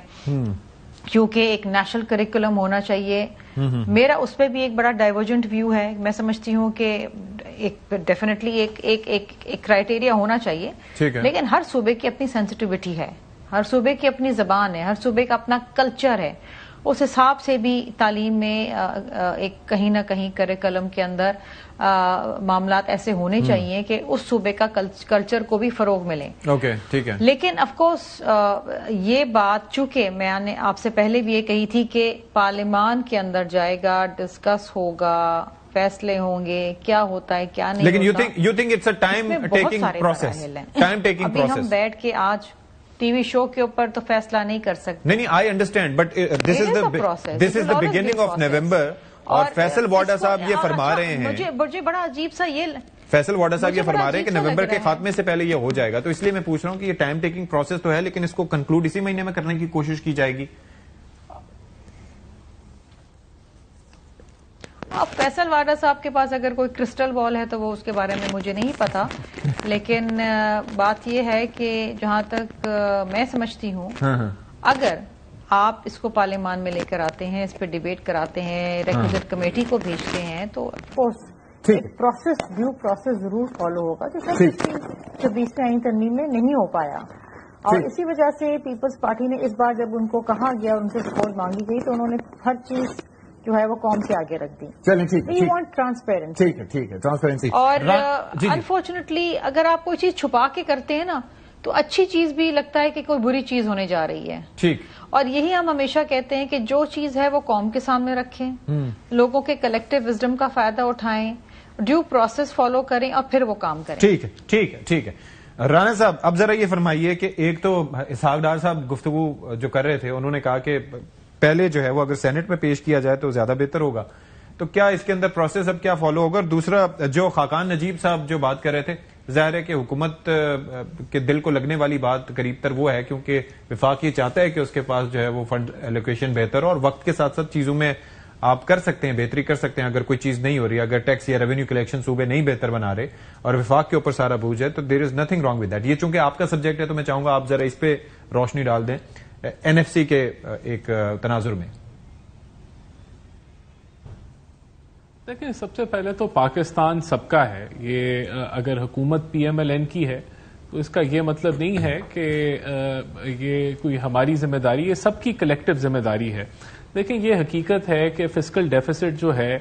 کیونکہ ایک نیشنل کریکولم ہونا چاہیے. میرا اس پہ بھی ایک بڑا ڈائیورجنٹ ویو ہے. میں سمجھتی ہوں کہ ایک ڈیفینیٹلی ایک کرائیٹیریا ہونا چاہیے، لیکن ہر صوبے کی اپنی سینسٹیوٹی ہے، ہر صوبے کی اپنی زبان ہے، ہر صوبے کا اپنا کلچر ہے. اس حساب سے بھی تعلیم میں ایک کہیں نہ کہیں کریکولم کے اندر معاملات ایسے ہونے چاہیے کہ اس صوبے کا کلچر کو بھی فروغ ملے. اوکے، ٹھیک ہے. لیکن آف کورس یہ بات چونکہ میں نے آپ سے پہلے بھی یہ کہی تھی کہ پارلیمان کے اندر جائے گا، ڈسکس ہوگا، فیصلے ہوں گے، کیا ہوتا ہے کیا نہیں. لیکن you think it's a time taking process. ابھی ہم بیٹھ کے آج ٹی وی شو کے اوپر تو فیصلہ نہیں کر سکتے. نہیں، I understand, but this is the beginning of November. اور فیصل واڈا صاحب یہ فرما رہے ہیں، مجھے بڑا عجیب سا فیصل واڈا صاحب یہ فرما رہے ہیں کہ نومبر کے خاتمے سے پہلے یہ ہو جائے گا. تو اس لیے میں پوچھ رہا ہوں کہ یہ ٹائم ٹیکنگ پروسیس تو ہے، لیکن اس کو کنکلوڈ اسی مہینے میں کرنے کی کوشش کی جائے گی. اب فیصل واڈا صاحب کے پاس اگر کوئی کرسٹل بال ہے تو وہ اس کے بارے میں مجھے نہیں پتا، لیکن بات یہ ہے کہ جہاں تک میں سمجھتی ہوں، اگر آپ اس کو پارلیمان میں لے کر آتے ہیں، اس پہ ڈیبیٹ کراتے ہیں، ریکوزٹ کمیٹی کو بھیجتے ہیں، تو پروسیس ڈیو پروسیس ضرور فالو ہوگا، جو 26ویں آئین ترمیم میں نہیں ہو پایا. اور اسی وجہ سے پیپلز پارٹی نے اس بار جب ان کو کہا گیا اور ان سے سپورٹ مانگی گئی تو انہوں نے ہر چیز جو ہے وہ قوم سے آگے رکھ دی. چلیں ٹھیک ہے, وی وانٹ ٹرانسپیرنسی. ٹھیک ہے ٹرانسپیرنسی. اور انفارچونیٹلی اگر آپ کوئی چیز چھپا کے کرتے ہیں نا تو اچھی چیز بھی لگتا ہے کہ کوئی بری چیز ہونے جا رہی ہے. ٹھیک. اور یہی ہم ہمیشہ کہتے ہیں کہ جو چیز ہے وہ قوم کے سامنے رکھیں, لوگوں کے کلیکٹیو وزڈم کا فائدہ اٹھائیں, ڈیو پروسیس فالو کریں اور پھر وہ کام کریں. ٹھیک ہے. رانا صاحب اب ذرا یہ فرمائیے کہ ایک تو اسحاق ڈار صاحب گفتگو جو کر رہے تھے, انہوں نے کہا کہ پہلے جو ہے وہ اگر سینٹ میں پیش کیا جائے تو زیادہ بہتر ہوگا, تو کیا اس کے اندر پروسیس اب کیا فالو ہوگا؟ اور دوسرا جو خاقان نجیب صاحب جو بات کر رہے تھے, ظاہر ہے کہ حکومت کے دل کو لگنے والی بات قریب تر وہ ہے کیونکہ وفاق یہ چاہتا ہے کہ اس کے پاس جو ہے وہ فنڈ ایلوکیشن بہتر ہو, اور وقت کے ساتھ ساتھ چیزوں میں آپ کر سکتے ہیں, بہتری کر سکتے ہیں. اگر کوئی چیز نہیں ہو رہی, اگر ٹیکس یا ریونیو کلیکشن صوبے نہیں بہتر بنا رہے اور وفاق کے اوپر سارا بوجھ ہے, تو there is nothing wrong with that. یہ چونکہ آپ کا سبجیکٹ ہے تو میں چاہوں گا آپ ذرا اس پہ روشنی ڈال دیں NFC کے ایک تناظر میں. دیکھیں, سب سے پہلے تو پاکستان سب کا ہے. یہ اگر حکومت PMLN کی ہے تو اس کا یہ مطلب نہیں ہے کہ یہ کوئی ہماری ذمہ داری, یہ سب کی کلیکٹو ذمہ داری ہے. دیکھیں, یہ حقیقت ہے کہ فسکل ڈیفیسٹ جو ہے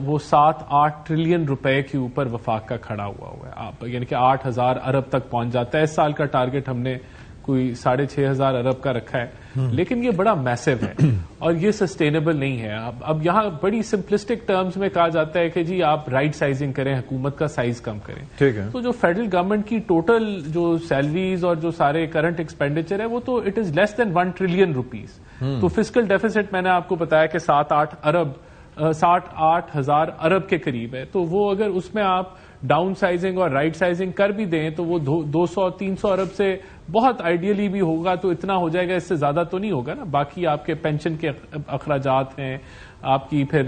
وہ 7-8 ٹریلین روپے کے اوپر وفاق کا کھڑا ہوا ہے. آپ یعنی کہ 8,000 ارب تک پہنچ جاتا ہے. اس سال کا ٹارگٹ ہم نے کوئی 6,500 ارب کا رکھا ہے, لیکن یہ بڑا میسو ہے اور یہ سسٹینیبل نہیں ہے. اب یہاں بڑی سمپلسٹک ٹرمز میں کہا جاتا ہے کہ جی آپ رائٹ سائزنگ کریں, حکومت کا سائز کم کریں. ٹھیک ہے. تو جو فیڈرل گورنمنٹ کی ٹوٹل جو سیلریز اور جو سارے کرنٹ ایکسپینڈیچر ہے وہ تو it is less than 1 trillion rupees. تو فسکل ڈیفیسٹ میں نے آپ کو بتایا کہ 7-8 ارب کے قریب ہے. تو وہ اگر اس میں آپ ڈاؤن سائزنگ اور رائٹ سائزنگ کر بھی دیں تو وہ 200-300 ارب سے بہت آئیڈیلی بھی ہوگا تو اتنا ہو جائے گا, اس سے زیادہ تو نہیں ہوگا نا. باقی آپ کے پینشن کے اخراجات ہیں, آپ کی پھر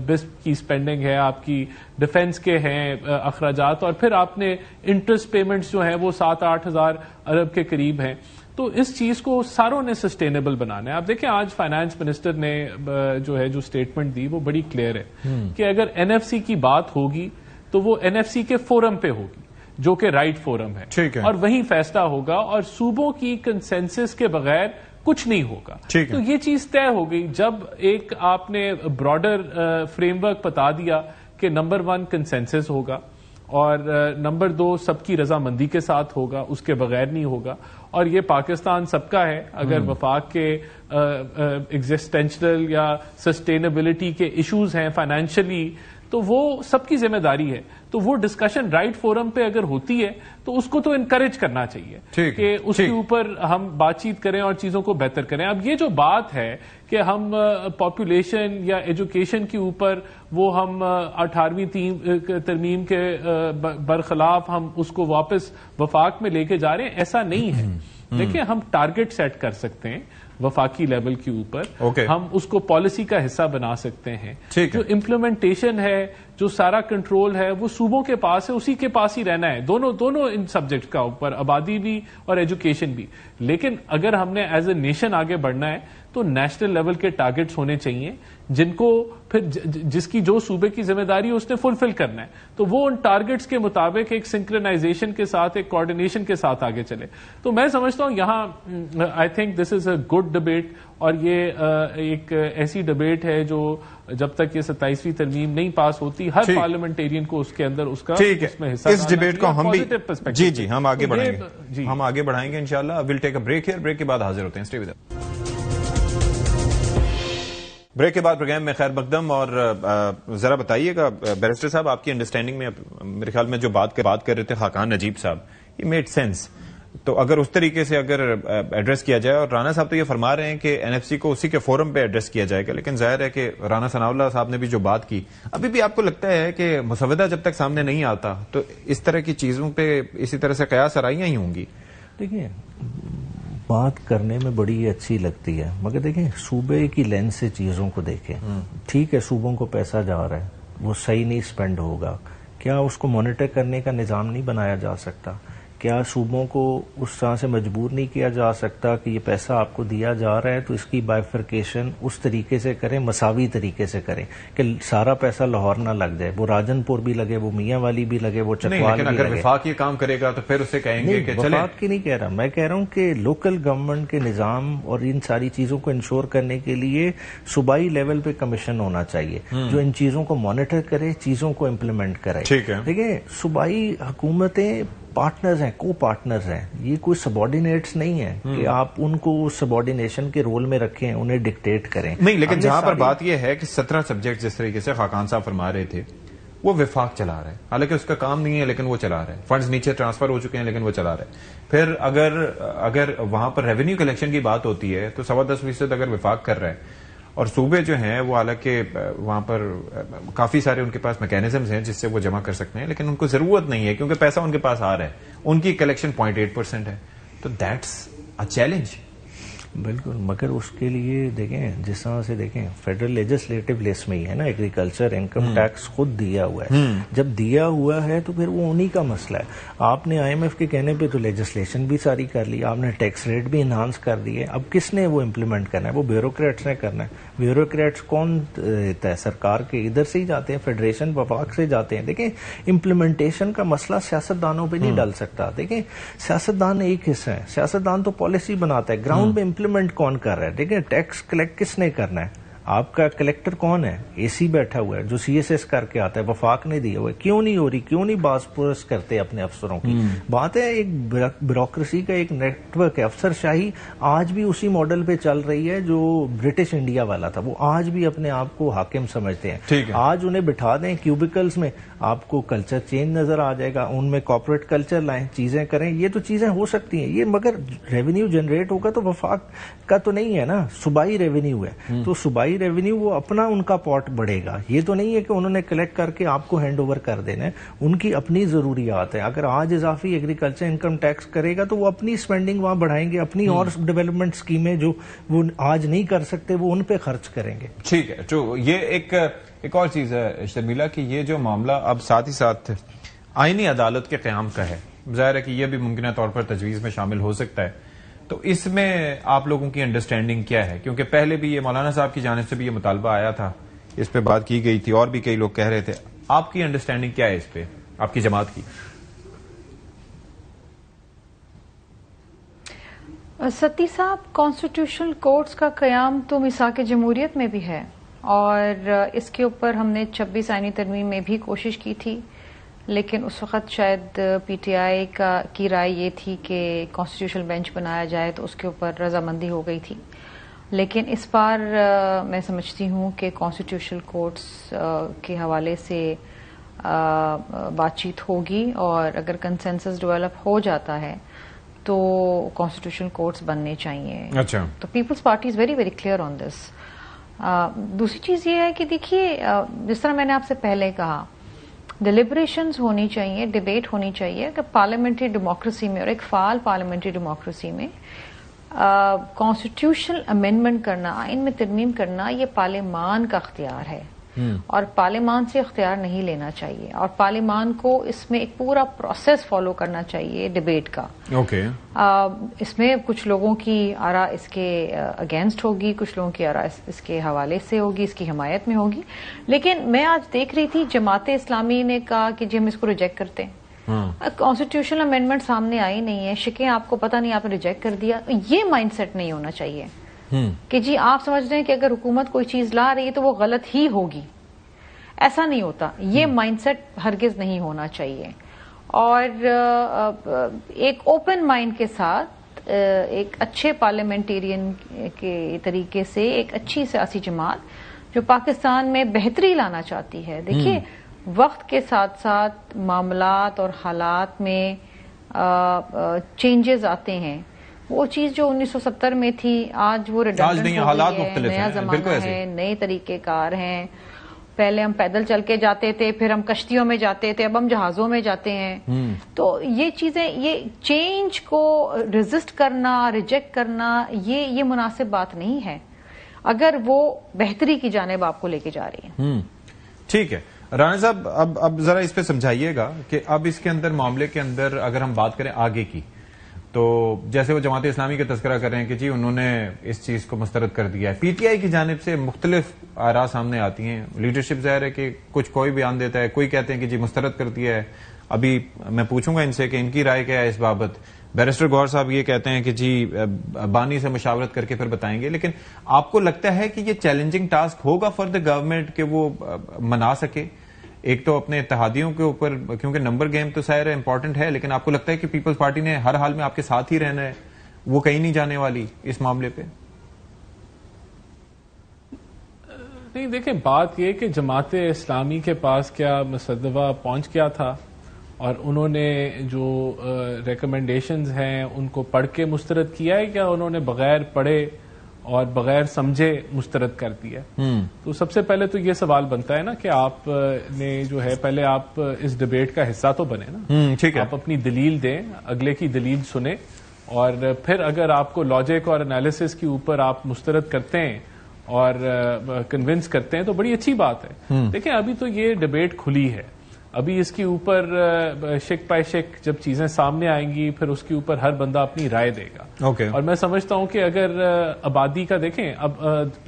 بسپ کی اسپینڈنگ ہے, آپ کی ڈیفنس کے ہیں اخراجات, اور پھر آپ نے انٹرسٹ پیمنٹس جو ہیں وہ 7-8 ہزار ارب کے قریب ہیں. تو اس چیز کو ساروں نے سسٹینیبل بنانا ہے. آپ دیکھیں, آج فائنانس منسٹر نے جو ہے جو اسٹیٹمنٹ دی وہ بڑی کلیئر ہے کہ اگر NFC کی بات ہوگی تو وہ NFC کے فورم پہ ہوگی جو کہ رائٹ فورم ہے, اور وہیں فیصلہ ہوگا, اور صوبوں کی کنسنسس کے بغیر کچھ نہیں ہوگا. تو یہ چیز طے ہو گئی جب ایک آپ نے براڈر فریم ورک بتا دیا کہ نمبر 1 کنسنسس ہوگا, اور نمبر 2 سب کی رضامندی کے ساتھ ہوگا, اس کے بغیر نہیں ہوگا. اور یہ پاکستان سب کا ہے. اگر وفاق کے ایگزسٹینشل یا سسٹینیبلٹی کے ایشوز ہیں فائنینشلی, تو وہ سب کی ذمہ داری ہے. تو وہ ڈسکشن رائٹ فورم پہ اگر ہوتی ہے تو اس کو تو انکریج کرنا چاہیے کہ اس کے اوپر ہم بات چیت کریں اور چیزوں کو بہتر کریں. اب یہ جو بات ہے کہ ہم پاپولیشن یا ایجوکیشن کے اوپر وہ ہم 18ویں ترمیم کے برخلاف ہم اس کو واپس وفاق میں لے کے جا رہے ہیں, ایسا نہیں ہے. دیکھیں, ہم ٹارگٹ سیٹ کر سکتے ہیں وفاقی لیول کے اوپر, ہم اس کو پالیسی کا حصہ بنا سکتے ہیں. جو امپلیمنٹیشن ہے, جو سارا کنٹرول ہے وہ صوبوں کے پاس ہے, اسی کے پاس ہی رہنا ہے, دونوں ان سبجیکٹ کا اوپر, آبادی بھی اور ایجوکیشن بھی. لیکن اگر ہم نے ایز اے نیشن آگے بڑھنا ہے تو نیشنل لیول کے ٹارگٹس ہونے چاہیے جن کو پھر جس کی جو صوبے کی ذمہ داری ہے اس نے فلفل کرنا ہے. تو وہ ان ٹارگٹس کے مطابق ایک سنکرنائزیشن کے ساتھ, ایک کوآرڈینیشن کے ساتھ آگے چلے. تو میں سمجھتا ہوں یہاں I think this is a good debate, اور یہ ایک ایسی ڈبیٹ ہے جو جب تک یہ 27ویں ترمیم نہیں پاس ہوتی ہر پارلیمنٹیرین کو اس کے اندر اس کا اس میں حصہ, اس ڈبیٹ کو ہم بھی جی ہم آگے بڑھائیں گے, ہم آگے بڑھائیں گے انشاءاللہ. We'll take a break here, break کے بعد حاضر ہوتے ہیں. Stay with us. بریک کے بعد پروگرام میں خیر مقدم. اور ذرا بتائیے گا بیرسٹر صاحب, آپ کی انڈرسٹینڈنگ میں میرے خیال میں جو بات کر رہے تھے خاقان نجیب صاحب, یہ میڈ سینس. تو اگر اس طریقے سے اگر ایڈریس کیا جائے, اور رانا صاحب تو یہ فرما رہے ہیں کہ NFC کو اسی کے فورم پہ ایڈریس کیا جائے گا, لیکن ظاہر ہے کہ رانا ثناء اللہ صاحب نے بھی جو بات کی, ابھی بھی آپ کو لگتا ہے کہ مسودہ جب تک سامنے نہیں آتا تو اس طرح کی چیزوں پہ اسی طرح سے قیاس آرائیاں ہی ہوں گی؟ دیکھیں, بات کرنے میں بڑی اچھی لگتی ہے, مگر دیکھیں صوبے کی لینس سے چیزوں کو دیکھیں. ٹھیک ہے, صوبوں کو پیسہ جا رہا ہے, وہ صحیح نہیں اسپینڈ ہوگا, کیا اس کو مانیٹر کرنے کا نظام نہیں بنایا جا سکتا؟ کیا صوبوں کو اس طرح سے مجبور نہیں کیا جا سکتا کہ یہ پیسہ آپ کو دیا جا رہا ہے تو اس کی بائیفرکیشن اس طریقے سے کریں, مساوی طریقے سے کریں کہ سارا پیسہ لاہور نہ لگ جائے, وہ راجن پور بھی لگے, وہ میاں والی بھی لگے, وہ چکوال بھی لگے. اگر وفاق یہ کام کرے گا تو پھر اسے کہیں گے کہ چلیں. وفاق کی نہیں کہہ رہا, میں کہہ رہا ہوں کہ لوکل گورنمنٹ کے نظام اور ان ساری چیزوں کو انشور کرنے کے لیے صوبائی لیول پہ کمیشن ہونا چاہیے جو ان چیزوں کو مانیٹر کرے, چیزوں کو امپلیمنٹ کرے. دیکھیں صوبائی حکومتیں پارٹنرز ہیں, کو پارٹنرز ہیں, یہ کوئی سبارڈینیٹس نہیں ہے کہ آپ ان کو سبارڈینیشن کے رول میں رکھیں, انہیں ڈکٹیٹ کریں. نہیں, لیکن جہاں پر بات یہ ہے کہ 17 سبجیکٹ جس طریقے سے خاقان صاحب فرما رہے تھے وہ وفاق چلا رہا ہے, حالانکہ اس کا کام نہیں ہے لیکن وہ چلا رہا ہے. فنڈز نیچے ٹرانسفر ہو چکے ہیں لیکن وہ چلا رہا ہے. پھر اگر وہاں پر ریونیو کلیکشن کی بات ہوتی ہے تو 10.25% اگر وفاق کر رہا ہے اور صوبے جو ہیں وہ حالانکہ وہاں پر کافی سارے ان کے پاس میکینزمز ہیں جس سے وہ جمع کر سکتے ہیں لیکن ان کو ضرورت نہیں ہے کیونکہ پیسہ ان کے پاس آ رہا ہے, ان کی کلیکشن 0.8% ہے, تو دیٹس اے چیلنج. بالکل, مگر اس کے لیے دیکھیں جس طرح سے دیکھیں فیڈرل لیجسلیٹو لسٹ میں ہی ہے نا, ایگریکلچر انکم ٹیکس خود دیا ہوا ہے. جب دیا ہوا ہے تو پھر وہ انہی کا مسئلہ ہے. آپ نے IMF کے کہنے پہ تو لیجسلیشن بھی ساری کر لی, آپ نے ٹیکس ریٹ بھی انہانس کر دیے, اب کس نے وہ امپلیمنٹ کرنا ہے؟ وہ بیوروکریٹس نے کرنا ہے. بیوروکریٹس کون دیتا ہے؟ سرکار کے ادھر سے ہی جاتے ہیں, فیڈریشن وفاق سے جاتے ہیں. دیکھیں امپلیمنٹیشن کا مسئلہ سیاستدانوں پہ نہیں ڈال سکتا. دیکھیں سیاستدان ایک حصہ ہے, سیاستدان تو پالیسی بناتا ہے, گراؤنڈ پہ امپلیمنٹ کون کر رہا ہے؟ دیکھیں ٹیکس کلیکٹ کس نے کرنا ہے؟ آپ کا کلیکٹر کون ہے؟ AC بیٹھا ہوا ہے جو CSS کر کے آتا ہے, وفاق نے دیا ہوا ہے. کیوں نہیں ہو رہی, کیوں نہیں باز پرس کرتے اپنے افسروں کی؟ بات ہے ایک بیوروکریسی کا ایک نیٹ ورک ہے. افسر شاہی آج بھی اسی ماڈل پہ چل رہی ہے جو برٹش انڈیا والا تھا, وہ آج بھی اپنے آپ کو حاکم سمجھتے ہیں. آج انہیں بٹھا دیں کیوبیکلز میں, آپ کو کلچر چینج نظر آ جائے گا, ان میں کارپوریٹ کلچر لائیں, چیزیں کریں, یہ تو چیزیں ہو سکتی ہیں یہ, مگر ریونیو جنریٹ ہوگا تو وفاق کا تو نہیں ہے نا, صوبائی ریونیو ہے. تو صوبائی ریونیو وہ اپنا ان کا پاٹ بڑھے گا. یہ تو نہیں ہے کہ انہوں نے کلیکٹ کر کے آپ کو ہینڈ اوور کر دینا ہے, ان کی اپنی ضروریات ہیں. اگر آج اضافی ایگریکلچر انکم ٹیکس کرے گا تو وہ اپنی اسپینڈنگ وہاں بڑھائیں گے, اپنی اور ڈیولپمنٹ اسکیمیں جو وہ آج نہیں کر سکتے وہ ان پہ خرچ کریں گے. ٹھیک ہے, تو یہ ایک اور چیز ہے شرمیلا کہ یہ جو معاملہ اب ساتھ ہی ساتھ آئینی عدالت کے قیام کا ہے, ظاہر ہے کہ یہ بھی ممکنہ طور پر تجویز میں شامل ہو سکتا ہے. تو اس میں آپ لوگوں کی انڈرسٹینڈنگ کیا ہے؟ کیونکہ پہلے بھی یہ مولانا صاحب کی جانب سے بھی یہ مطالبہ آیا تھا, اس پہ بات کی گئی تھی اور بھی کئی لوگ کہہ رہے تھے. آپ کی انڈرسٹینڈنگ کیا ہے اس پہ, آپ کی جماعت کی؟ ستی صاحب, کانسٹیٹیوشنل کورٹس کا قیام تو میثاق جمہوریت میں بھی ہے اور اس کے اوپر ہم نے 26 آئینی ترمیم میں بھی کوشش کی تھی, لیکن اس وقت شاید PTI کی رائے یہ تھی کہ کانسٹیٹیوشنل بینچ بنایا جائے تو اس کے اوپر رضامندی ہو گئی تھی. لیکن اس بار میں سمجھتی ہوں کہ کانسٹیٹیوشنل کورٹس کے حوالے سے بات چیت ہوگی اور اگر کنسنسس ڈیولپ ہو جاتا ہے تو کانسٹیٹیوشنل کورٹس بننے چاہیے. اچھا, تو Peoples Party is very very clear on this. دوسری چیز یہ ہے کہ دیکھیے جس طرح میں نے آپ سے پہلے کہا, ڈیلیبریشنز ہونی چاہیے, ڈیبیٹ ہونی چاہیے کہ پارلیمنٹری ڈیموکریسی میں اور ایک فعال پارلیمنٹری ڈیموکریسی میں کانسٹیٹیوشنل امینڈمنٹ کرنا, آئین میں ترمیم کرنا, یہ پارلیمان کا اختیار ہے اور پارلیمان سے اختیار نہیں لینا چاہیے اور پارلیمان کو اس میں ایک پورا پروسیس فالو کرنا چاہیے ڈیبیٹ کا. اس میں کچھ لوگوں کی آراء اس کے اگینسٹ ہوگی, کچھ لوگوں کی آراء اس کے حوالے سے ہوگی, اس کی حمایت میں ہوگی. لیکن میں آج دیکھ رہی تھی جماعت اسلامی نے کہا کہ جی ہم اس کو ریجیکٹ کرتے ہیں. کانسٹیٹیوشنل امینڈمنٹ سامنے آئی نہیں ہے, شکیں آپ کو پتہ نہیں, آپ نے ریجیکٹ کر دیا. یہ مائنڈ سیٹ نہیں ہونا چاہیے کہ جی آپ سمجھ رہے ہیں کہ اگر حکومت کوئی چیز لا رہی ہے تو وہ غلط ہی ہوگی. ایسا نہیں ہوتا, یہ مائنڈ سیٹ ہرگز نہیں ہونا چاہیے. اور ایک اوپن مائنڈ کے ساتھ ایک اچھے پارلیمنٹیرین کے طریقے سے ایک اچھی سیاسی جماعت جو پاکستان میں بہتری لانا چاہتی ہے. دیکھیے وقت کے ساتھ ساتھ معاملات اور حالات میں چینجز آتے ہیں. وہ چیز جو 1970 میں تھی آج وہ ریڈنڈنٹ ہو گئی ہے, نیا زمانہ ہے, نئے طریقے کار ہیں. پہلے ہم پیدل چل کے جاتے تھے, پھر ہم کشتیوں میں جاتے تھے, اب ہم جہازوں میں جاتے ہیں. تو یہ چیزیں, یہ چینج کو ریزسٹ کرنا, ریجیکٹ کرنا, یہ مناسب بات نہیں ہے اگر وہ بہتری کی جانب آپ کو لے کے جا رہی ہے. ٹھیک ہے, رانا صاحب اب ذرا اس پہ سمجھائیے گا کہ اب اس کے اندر معاملے کے اندر اگر ہم بات کریں آگے کی، تو جیسے وہ جماعت اسلامی کا تذکرہ کر رہے ہیں کہ جی انہوں نے اس چیز کو مسترد کر دیا ہے، پی ٹی آئی کی جانب سے مختلف آراء سامنے آتی ہیں، لیڈرشپ ظاہر ہے کہ کچھ کوئی بیان دیتا ہے، کوئی کہتے ہیں کہ جی مسترد کر دیا ہے. ابھی میں پوچھوں گا ان سے کہ ان کی رائے کیا ہے اس بابت. بیرسٹر گوہر صاحب یہ کہتے ہیں کہ جی بانی سے مشاورت کر کے پھر بتائیں گے، لیکن آپ کو لگتا ہے کہ یہ چیلنجنگ ٹاسک ہوگا فار دا گورنمنٹ کہ وہ منا سکے ایک تو اپنے اتحادیوں کے اوپر، کیونکہ نمبر گیم تو ظاہر امپورٹنٹ ہے، لیکن آپ کو لگتا ہے کہ پیپلز پارٹی نے ہر حال میں آپ کے ساتھ ہی رہنا ہے، وہ کہیں نہیں جانے والی اس معاملے پہ؟ نہیں دیکھیں، بات یہ کہ جماعت اسلامی کے پاس کیا مصدبہ پہنچ گیا تھا اور انہوں نے جو ریکمنڈیشنز ہیں ان کو پڑھ کے مسترد کیا ہے، یا انہوں نے بغیر پڑھے اور بغیر سمجھے مسترد کر دیا؟ تو سب سے پہلے تو یہ سوال بنتا ہے نا کہ آپ نے جو ہے پہلے آپ اس ڈیبیٹ کا حصہ تو بنے نا، ٹھیک ہے، آپ اپنی دلیل دیں، اگلے کی دلیل سنیں، اور پھر اگر آپ کو لاجک اور انالیسس کے اوپر آپ مسترد کرتے ہیں اور کنونس کرتے ہیں تو بڑی اچھی بات ہے. دیکھیں ابھی تو یہ ڈیبیٹ کھلی ہے، ابھی اس کے اوپر شک پائے شک جب چیزیں سامنے آئیں گی پھر اس کے اوپر ہر بندہ اپنی رائے دے گا. اور میں سمجھتا ہوں کہ اگر آبادی کا دیکھیں، اب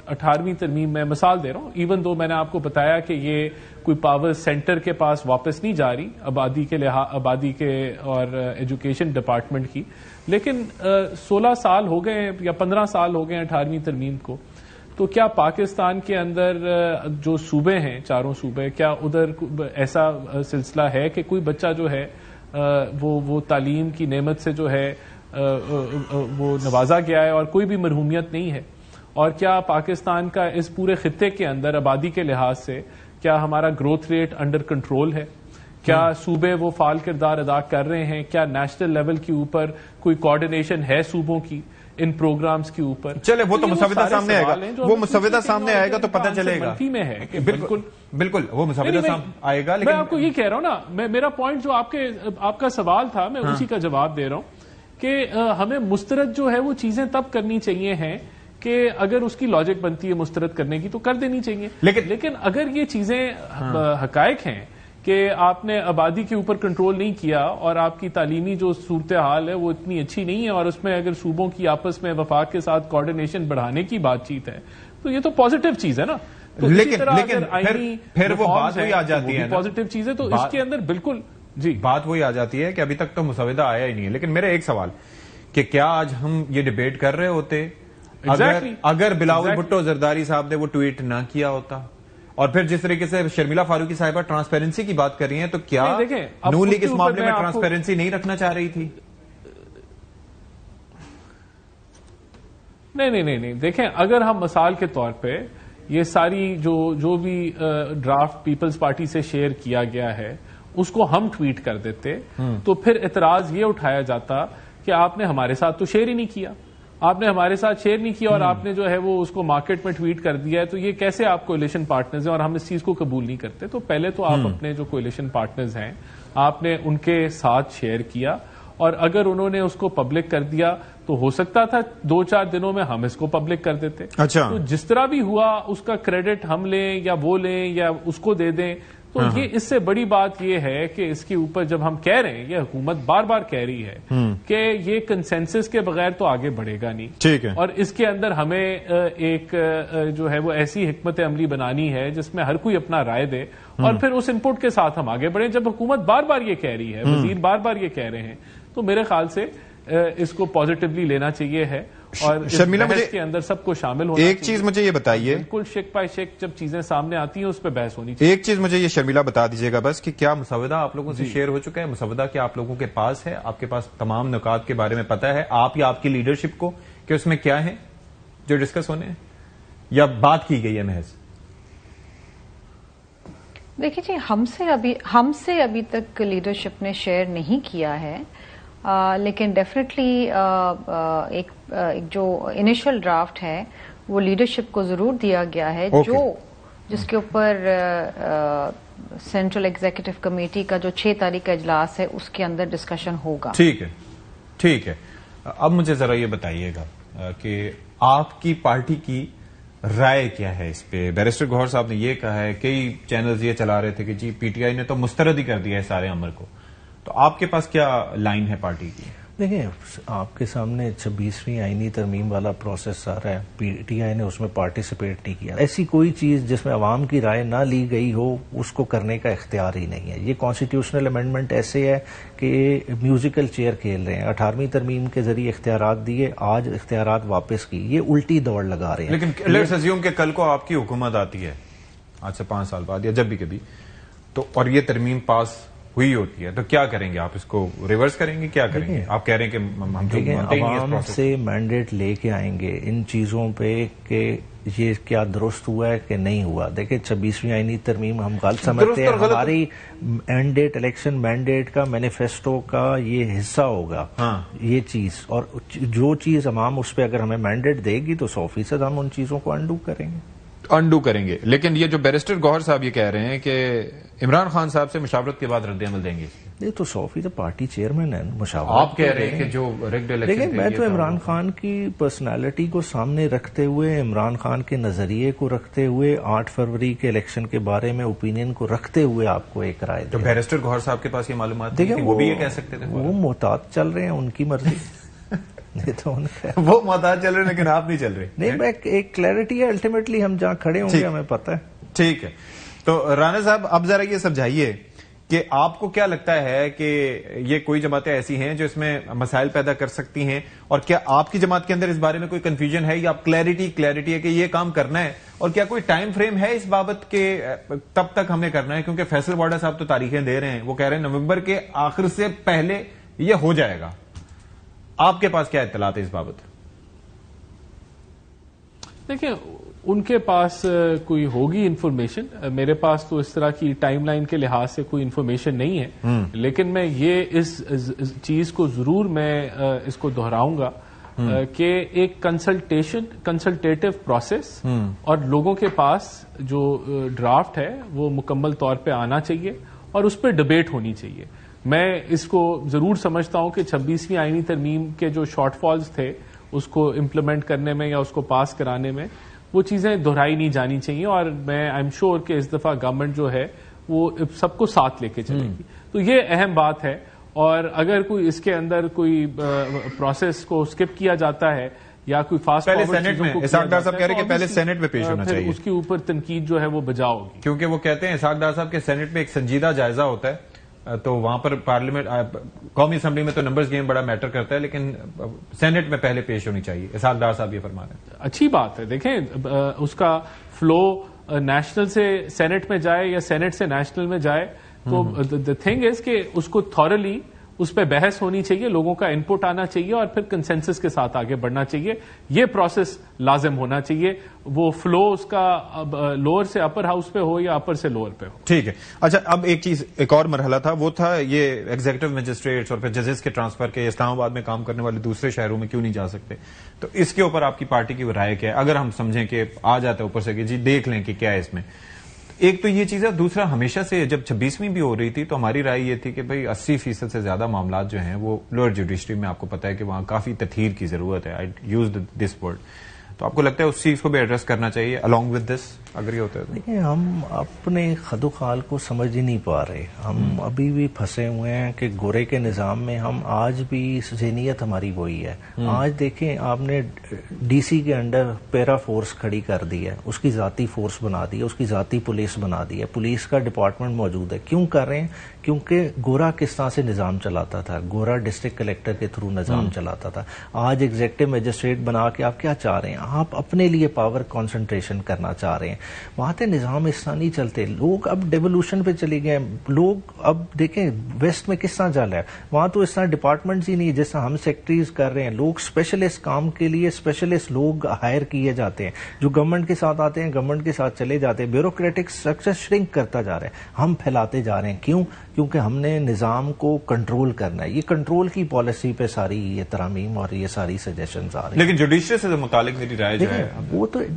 18ویں ترمیم میں مثال دے رہا ہوں، ایون دو میں نے آپ کو بتایا کہ یہ کوئی پاور سینٹر کے پاس واپس نہیں جا رہی آبادی کے اور ایجوکیشن ڈپارٹمنٹ کی، لیکن 16 سال ہو گئے یا 15 سال ہو گئے 18ویں ترمیم کو. تو کیا پاکستان کے اندر جو صوبے ہیں، چاروں صوبے، کیا ادھر ایسا سلسلہ ہے کہ کوئی بچہ جو ہے وہ تعلیم کی نعمت سے جو ہے وہ نوازا گیا ہے اور کوئی بھی مرحومیت نہیں ہے؟ اور کیا پاکستان کا اس پورے خطے کے اندر آبادی کے لحاظ سے کیا ہمارا گروتھ ریٹ انڈر کنٹرول ہے؟ کیا صوبے وہ فعال کردار ادا کر رہے ہیں؟ کیا نیشنل لیول کے اوپر کوئی کوارڈینیشن ہے صوبوں کی ان پروگرامز کے اوپر؟ چلے وہ تو مسودہ سامنے آئے گا، وہ مسودہ سامنے آئے گا تو پتہ چلے گا. منفی میں ہے کہ بالکل وہ مسودہ سامنے آئے گا، لیکن میں آپ کو یہ کہہ رہا ہوں نا، میرا پوائنٹ جو آپ کا سوال تھا میں اسی کا جواب دے رہا ہوں کہ ہمیں مسترد جو ہے وہ چیزیں تب کرنی چاہیے ہیں کہ اگر اس کی لاجک بنتی ہے مسترد کرنے کی تو کر دینی چاہیے، لیکن اگر یہ چیزیں حقائق ہیں کہ آپ نے آبادی کے اوپر کنٹرول نہیں کیا اور آپ کی تعلیمی جو صورتحال ہے وہ اتنی اچھی نہیں ہے، اور اس میں اگر صوبوں کی آپس میں وفاق کے ساتھ کوارڈینیشن بڑھانے کی بات چیت ہے تو یہ تو پازیٹیو چیز ہے نا. لیکن پھر وہ بات وہی آ جاتی ہے، پازیٹیو چیز ہے تو اس کے اندر بالکل جی بات وہی آ جاتی ہے کہ ابھی تک تو مسودہ آیا ہی نہیں ہے. لیکن میرا ایک سوال کہ کیا آج ہم یہ ڈیبیٹ کر رہے ہوتے اگر بلاول بھٹو زرداری صاحب نے وہ ٹویٹ نہ کیا ہوتا؟ اور پھر جس طریقے سے شرمیلا فاروقی صاحبہ ٹرانسپیرنسی کی بات کر رہی ہیں، تو کیا نون لیگ اس معاملے میں ٹرانسپیرنسی نہیں رکھنا چاہ رہی تھی؟ نہیں دیکھیں، اگر ہم مثال کے طور پہ یہ ساری جو بھی ڈرافٹ پیپلز پارٹی سے شیئر کیا گیا ہے اس کو ہم ٹویٹ کر دیتے تو پھر اعتراض یہ اٹھایا جاتا کہ آپ نے ہمارے ساتھ تو شیئر ہی نہیں کیا، آپ نے ہمارے ساتھ شیئر نہیں کیا اور آپ نے جو ہے وہ اس کو مارکیٹ میں ٹویٹ کر دیا ہے، تو یہ کیسے آپ کولیشن پارٹنرز ہیں اور ہم اس چیز کو قبول نہیں کرتے. تو پہلے تو آپ اپنے جو کولیشن پارٹنرز ہیں آپ نے ان کے ساتھ شیئر کیا، اور اگر انہوں نے اس کو پبلک کر دیا تو ہو سکتا تھا 2-4 دنوں میں ہم اس کو پبلک کر دیتے. تو جس طرح بھی ہوا اس کا کریڈٹ ہم لیں یا وہ لیں یا اس کو دے دیں، تو یہ اس سے بڑی بات یہ ہے کہ اس کے اوپر جب ہم کہہ رہے ہیں، یہ حکومت بار بار کہہ رہی ہے کہ یہ کنسنسس کے بغیر تو آگے بڑھے گا نہیں، ٹھیک ہے، اور اس کے اندر ہمیں ایک جو ہے وہ ایسی حکمت عملی بنانی ہے جس میں ہر کوئی اپنا رائے دے اور پھر اس انپٹ کے ساتھ ہم آگے بڑھیں. جب حکومت بار بار یہ کہہ رہی ہے، وزیر بار بار یہ کہہ رہے ہیں، تو میرے خیال سے اس کو پازیٹیولی لینا چاہیے ہے اور شرمیلا بحث کے اندر سب کو شامل ہونا. ایک چیز مجھے یہ بتائیے، بالکل شک پائے شک جب چیزیں سامنے آتی ہیں اس پہ بحث ہونی چاہیے. ایک چیز مجھے یہ شرمیلا بتا دیجیے گا بس کہ کیا مسودہ آپ لوگوں سے شیئر ہو چکا ہے؟ مسودہ کیا آپ لوگوں کے پاس ہے؟ آپ کے پاس تمام نکات کے بارے میں پتا ہے آپ یا آپ کی لیڈرشپ کو کہ اس میں کیا ہے جو ڈسکس ہونے ہیں یا بات کی گئی ہے محض؟ دیکھیے جی، ہم سے ابھی تک لیڈرشپ نے شیئر نہیں کیا ہے، لیکن ڈیفینیٹلی ایک جو انیشل ڈرافٹ ہے وہ لیڈرشپ کو ضرور دیا گیا ہے، جس کے اوپر سینٹرل ایگزیکٹو کمیٹی کا جو 6 تاریخ کا اجلاس ہے اس کے اندر ڈسکشن ہوگا. ٹھیک ہے. اب مجھے ذرا یہ بتائیے گا کہ آپ کی پارٹی کی رائے کیا ہے اس پہ؟ بیرسٹر گوہر صاحب نے یہ کہا ہے, کئی چینلز یہ چلا رہے تھے کہ جی پی ٹی آئی نے تو مسترد ہی کر دیا ہے سارے امر کو, تو آپ کے پاس کیا لائن ہے پارٹی کی؟ دیکھیں, آپ کے سامنے 26ویں آئینی ترمیم والا پروسیس آ رہا ہے, پی ٹی آئی نے اس میں پارٹیسپیٹ نہیں کیا. ایسی کوئی چیز جس میں عوام کی رائے نہ لی گئی ہو اس کو کرنے کا اختیار ہی نہیں ہے. یہ کانسٹیٹیوشنل امینڈمنٹ ایسے ہے کہ میوزیکل چیئر کھیل رہے ہیں. 18ویں ترمیم کے ذریعے اختیارات دیے, آج اختیارات واپس کی, یہ الٹی دوڑ لگا رہے ہیں. لیکن لیٹس اسیوم کہ کل کو آپ کی حکومت آتی ہے, آج سے 5 سال بعد یا جب بھی کبھی, تو اور یہ ترمیم پاس ہوئی ہوتی ہے, تو کیا کریں گے آپ؟ اس کو ریورس کریں گے, کیا کریں گے آپ؟ کہہ رہے ہیں کہ ہم عوام سے مینڈیٹ لے کے آئیں گے ان چیزوں پہ کہ یہ کیا درست ہوا ہے کہ نہیں ہوا. دیکھیں 26ویں آئینی ترمیم ہم غلط سمجھتے ہیں, ہماری مینڈیٹ الیکشن مینڈیٹ کا مینیفیسٹو کا یہ حصہ ہوگا یہ چیز, اور جو چیز عوام اس پہ اگر ہمیں مینڈیٹ دے گی تو 100% ہم ان چیزوں کو انڈو کریں گے. لیکن یہ جو بیرسٹر گوہر صاحب یہ کہہ رہے ہیں کہ عمران خان صاحب سے مشاورت کے بعد رد عمل دیں گے, یہ تو 100% پارٹی چیئرمین ہے, مشاورت آپ کہہ رہے ہیں کہ جو ریگڈ الیکشن. لیکن میں تو عمران خان کی پرسنالٹی کو سامنے رکھتے ہوئے, عمران خان کے نظریے کو رکھتے ہوئے, 8 فروری کے الیکشن کے بارے میں اوپینین کو رکھتے ہوئے آپ کو ایک رائے تو بیرسٹر گوہر صاحب کے پاس یہ معلومات تھی, وہ بھی یہ کہہ سکتے تھے. وہ محتاط چل رہے ہیں, ان کی مرضی. وہ محتاط چل رہے ہیں لیکن آپ نہیں چل رہے. نہیں, میں ایک کلیئرٹی ہے, الٹیمیٹلی ہم جہاں کھڑے ہوں گے ہمیں پتہ ہے. ٹھیک ہے, تو رانا صاحب اب ذرا یہ سمجھائیے کہ آپ کو کیا لگتا ہے کہ یہ کوئی جماعتیں ایسی ہیں جو اس میں مسائل پیدا کر سکتی ہیں, اور کیا آپ کی جماعت کے اندر اس بارے میں کوئی کنفیوژن ہے یا آپ کلیئرٹی ہے کہ یہ کام کرنا ہے, اور کیا کوئی ٹائم فریم ہے اس بابت کہ تب تک ہمیں کرنا ہے؟ کیونکہ فیصل وارڈا صاحب تو تاریخیں دے رہے ہیں, وہ کہہ رہے ہیں نومبر کے آخر سے پہلے یہ ہو جائے گا. آپ کے پاس کیا اطلاعات ہے اس بابت؟ دیکھیں, ان کے پاس کوئی ہوگی انفارمیشن, میرے پاس تو اس طرح کی ٹائم لائن کے لحاظ سے کوئی انفارمیشن نہیں ہے. لیکن میں یہ اس چیز کو ضرور میں اس کو دہراؤں گا کہ ایک کنسلٹیٹو پروسیس اور لوگوں کے پاس جو ڈرافٹ ہے وہ مکمل طور پہ آنا چاہیے اور اس پہ ڈبیٹ ہونی چاہیے. میں اس کو ضرور سمجھتا ہوں کہ 26ویں آئینی ترمیم کے جو شارٹ فالز تھے اس کو امپلیمنٹ کرنے میں یا اس کو پاس کرانے میں, وہ چیزیں دہرائی نہیں جانی چاہیے, اور میں آئی ایم شیور کہ اس دفعہ گورنمنٹ جو ہے وہ سب کو ساتھ لے کے چلے گی. تو یہ اہم بات ہے, اور اگر کوئی اس کے اندر کوئی پروسیس کو اسکپ کیا جاتا ہے یا کوئی فاسٹ اسحاق ڈار صاحب کہہ رہے ہیں کہ پہلے سینٹ میں پیش ہونا چاہیے, اس کے اوپر تنقید جو ہے وہ بجا ہوگی. کیونکہ وہ کہتے ہیں اسحاق ڈار صاحب کے سینٹ میں ایک سنجیدہ جائزہ ہوتا ہے, تو وہاں پر پارلیمنٹ قومی اسمبلی میں تو نمبرز گیم بڑا میٹر کرتا ہے, لیکن سینٹ میں پہلے پیش ہونی چاہیے. اسحاق ڈار صاحب یہ فرما رہے ہیں. اچھی بات ہے. دیکھیں, اس کا فلو نیشنل سے سینٹ میں جائے یا سینٹ سے نیشنل میں جائے, تو دا تھنگ از کہ اس کو تھورلی اس پہ بحث ہونی چاہیے, لوگوں کا انپٹ آنا چاہیے, اور پھر کنسنسس کے ساتھ آگے بڑھنا چاہیے. یہ پروسیس لازم ہونا چاہیے. وہ فلو اس کا لوور سے اپر ہاؤس پہ ہو یا اپر سے لوور پہ ہو. ٹھیک ہے. اچھا, اب ایک چیز, ایک اور مرحلہ تھا, وہ تھا یہ ایگزیکٹو مجسٹریٹس اور پھر ججز کے ٹرانسفر کے, اسلام آباد میں کام کرنے والے دوسرے شہروں میں کیوں نہیں جا سکتے. تو اس کے اوپر آپ کی پارٹی کی رائے کیا ہے؟ اگر ہم سمجھیں کہ آ جاتا ہے اوپر سے کہ جی دیکھ لیں کہ کیا ہے اس میں. ایک تو یہ چیز ہے, دوسرا ہمیشہ سے جب 26ویں بھی ہو رہی تھی تو ہماری رائے یہ تھی کہ بھئی 80% سے زیادہ معاملات جو ہیں وہ لوئر جوڈیشری میں, آپ کو پتا ہے کہ وہاں کافی تطہیر کی ضرورت ہے. آئی یوز دس ورڈ. تو آپ کو لگتا ہے اس چیز کو بھی ایڈریس کرنا چاہیے along with this, اگر یہ ہوتا ہے؟ دیکھیں, ہم اپنے خد و خال کو سمجھ ہی نہیں پا رہے. ہم ابھی بھی پھنسے ہوئے ہیں کہ گورے کے نظام میں ہم آج بھی ذہنیت ہماری وہی ہے. آج دیکھیں, آپ نے ڈی سی کے انڈر پیرا فورس کھڑی کر دی ہے, اس کی ذاتی فورس بنا دی ہے, اس کی ذاتی پولیس بنا دی ہے, پولیس کا ڈپارٹمنٹ موجود ہے. کیوں کر رہے ہیں؟ کیونکہ گورا کس طرح سے نظام چلاتا تھا, گورا ڈسٹرکٹ کلیکٹر کے تھرو نظام چلاتا تھا. آج ایگزیکٹو میجسٹریٹ بنا کے آپ کیا چاہ رہے ہیں؟ آپ اپنے لیے پاور کانسنٹریشن کرنا چاہ رہے ہیں. وہاں تے نظام اس طرح نہیں چلتے. لوگ اب ڈیولوشن پہ چلے گئے. لوگ اب دیکھیں ویسٹ میں کس طرح چل رہا ہے, وہاں تو اس طرح ڈپارٹمنٹس ہی نہیں جس طرح ہم سیکٹریز کر رہے ہیں. لوگ اسپیشلسٹ کام کے لیے اسپیشلسٹ لوگ ہائر کیے جاتے ہیں, جو گورنمنٹ کے ساتھ آتے ہیں, گورنمنٹ کے ساتھ چلے جاتے ہیں. بیوروکریٹک اسٹرکچر شرنک کرتا جا رہا ہے, ہم پھیلاتے جا رہے ہیں. کیوں؟ کیونکہ ہم نے نظام کو کنٹرول کرنا ہے. یہ کنٹرول کی پالیسی پہ ساری یہ ترامیم اور یہ ساری سجیشنز آ رہی ہیں. لیکن جوڈیشری سے متعلق میری رائے جو ہے, وہ تو